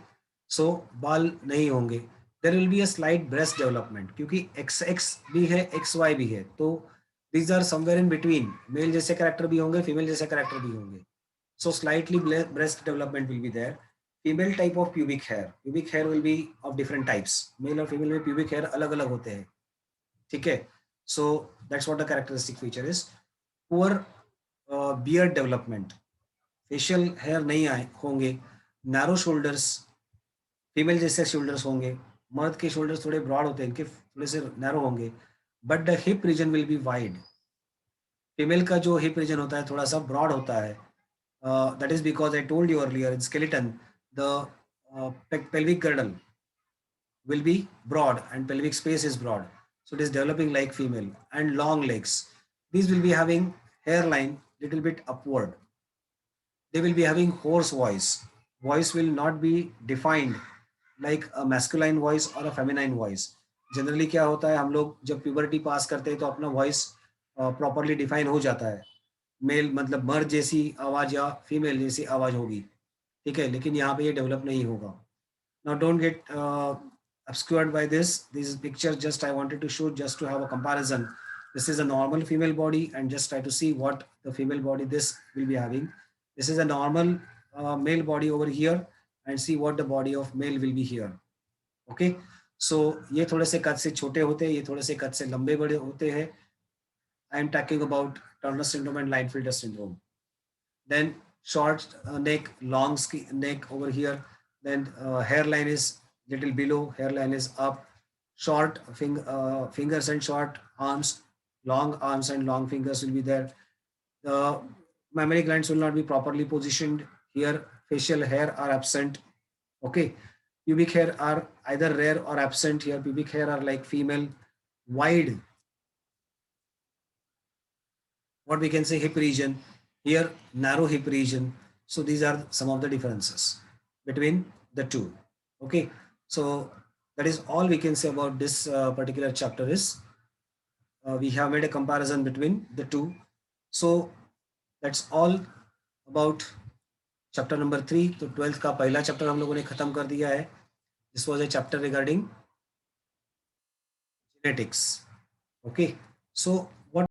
so बाल नहीं होंगे. There will be a slight breast development, क्योंकि एक्स एक्स भी है एक्स वाई भी है, तो these are somewhere in between. Male जैसे कैरेक्टर भी होंगे, फीमेल जैसे कैरेक्टर भी होंगे. So slightly breast development will be there. Female type of pubic hair, pubic hair will be of different types. Male और फीमेल में प्यूबिक हेयर अलग अलग होते हैं. ठीक है. So that's what the characteristic feature is. Poor beard development, facial hair नहीं आए होंगे. नैरो शोल्डर्स, फीमेल जैसे शोल्डर्स होंगे. मर्द के शोल्डर्स थोड़े ब्रॉड होते हैं, इनके थोड़े से नैरो होंगे. But the hip region will be wide. Female का जो हिप रीजन होता है थोड़ा सा ब्रॉड होता है. That is because I told you earlier in skeleton the pelvic girdle will be broad and pelvic space is broad, so it is developing like female. And long legs, these will be having hairline little bit upward. They will be having hoarse voice. Voice will not be defined like a masculine voice or a feminine voice. Generally क्या होता है, हम लोग जब puberty पास करते हैं तो अपना वॉइस प्रॉपरली डिफाइन हो जाता है. मेल मतलब मर्द जैसी आवाज या फीमेल जैसी आवाज होगी. ठीक है. लेकिन यहाँ पे ये डेवलप नहीं होगा. Now don't get obscured by this. This picture just I wanted to show just to have a comparison. This is a normal female body and just try to see what the female body this will be having. This is a normal male body over here and see what the body of male will be here. Okay. So ये थोड़े से कद से छोटे होते हैं, ये थोड़े से कद से लंबे बड़े होते हैं. I am talking about Turner syndrome and Klinefelter syndrome. Then short neck, long neck over here. Then hairline is little below, hairline is up. Short fingers and short arms, long arms and long fingers will be there. The mammary glands will not be properly positioned here. Facial hair are absent. Okay. Pubic hair are either rare or absent here. Pubic hair are like female. Wide, what we can say, hip region. Here narrow hip region. So these are some of the differences between the two. Okay. So that is all we can say about this particular chapter is we have made a comparison between the two. So that's all about chapter number 3। तो 12th का पहला chapter हम लोगों ने खत्म कर दिया है। This was a chapter regarding genetics. Okay, so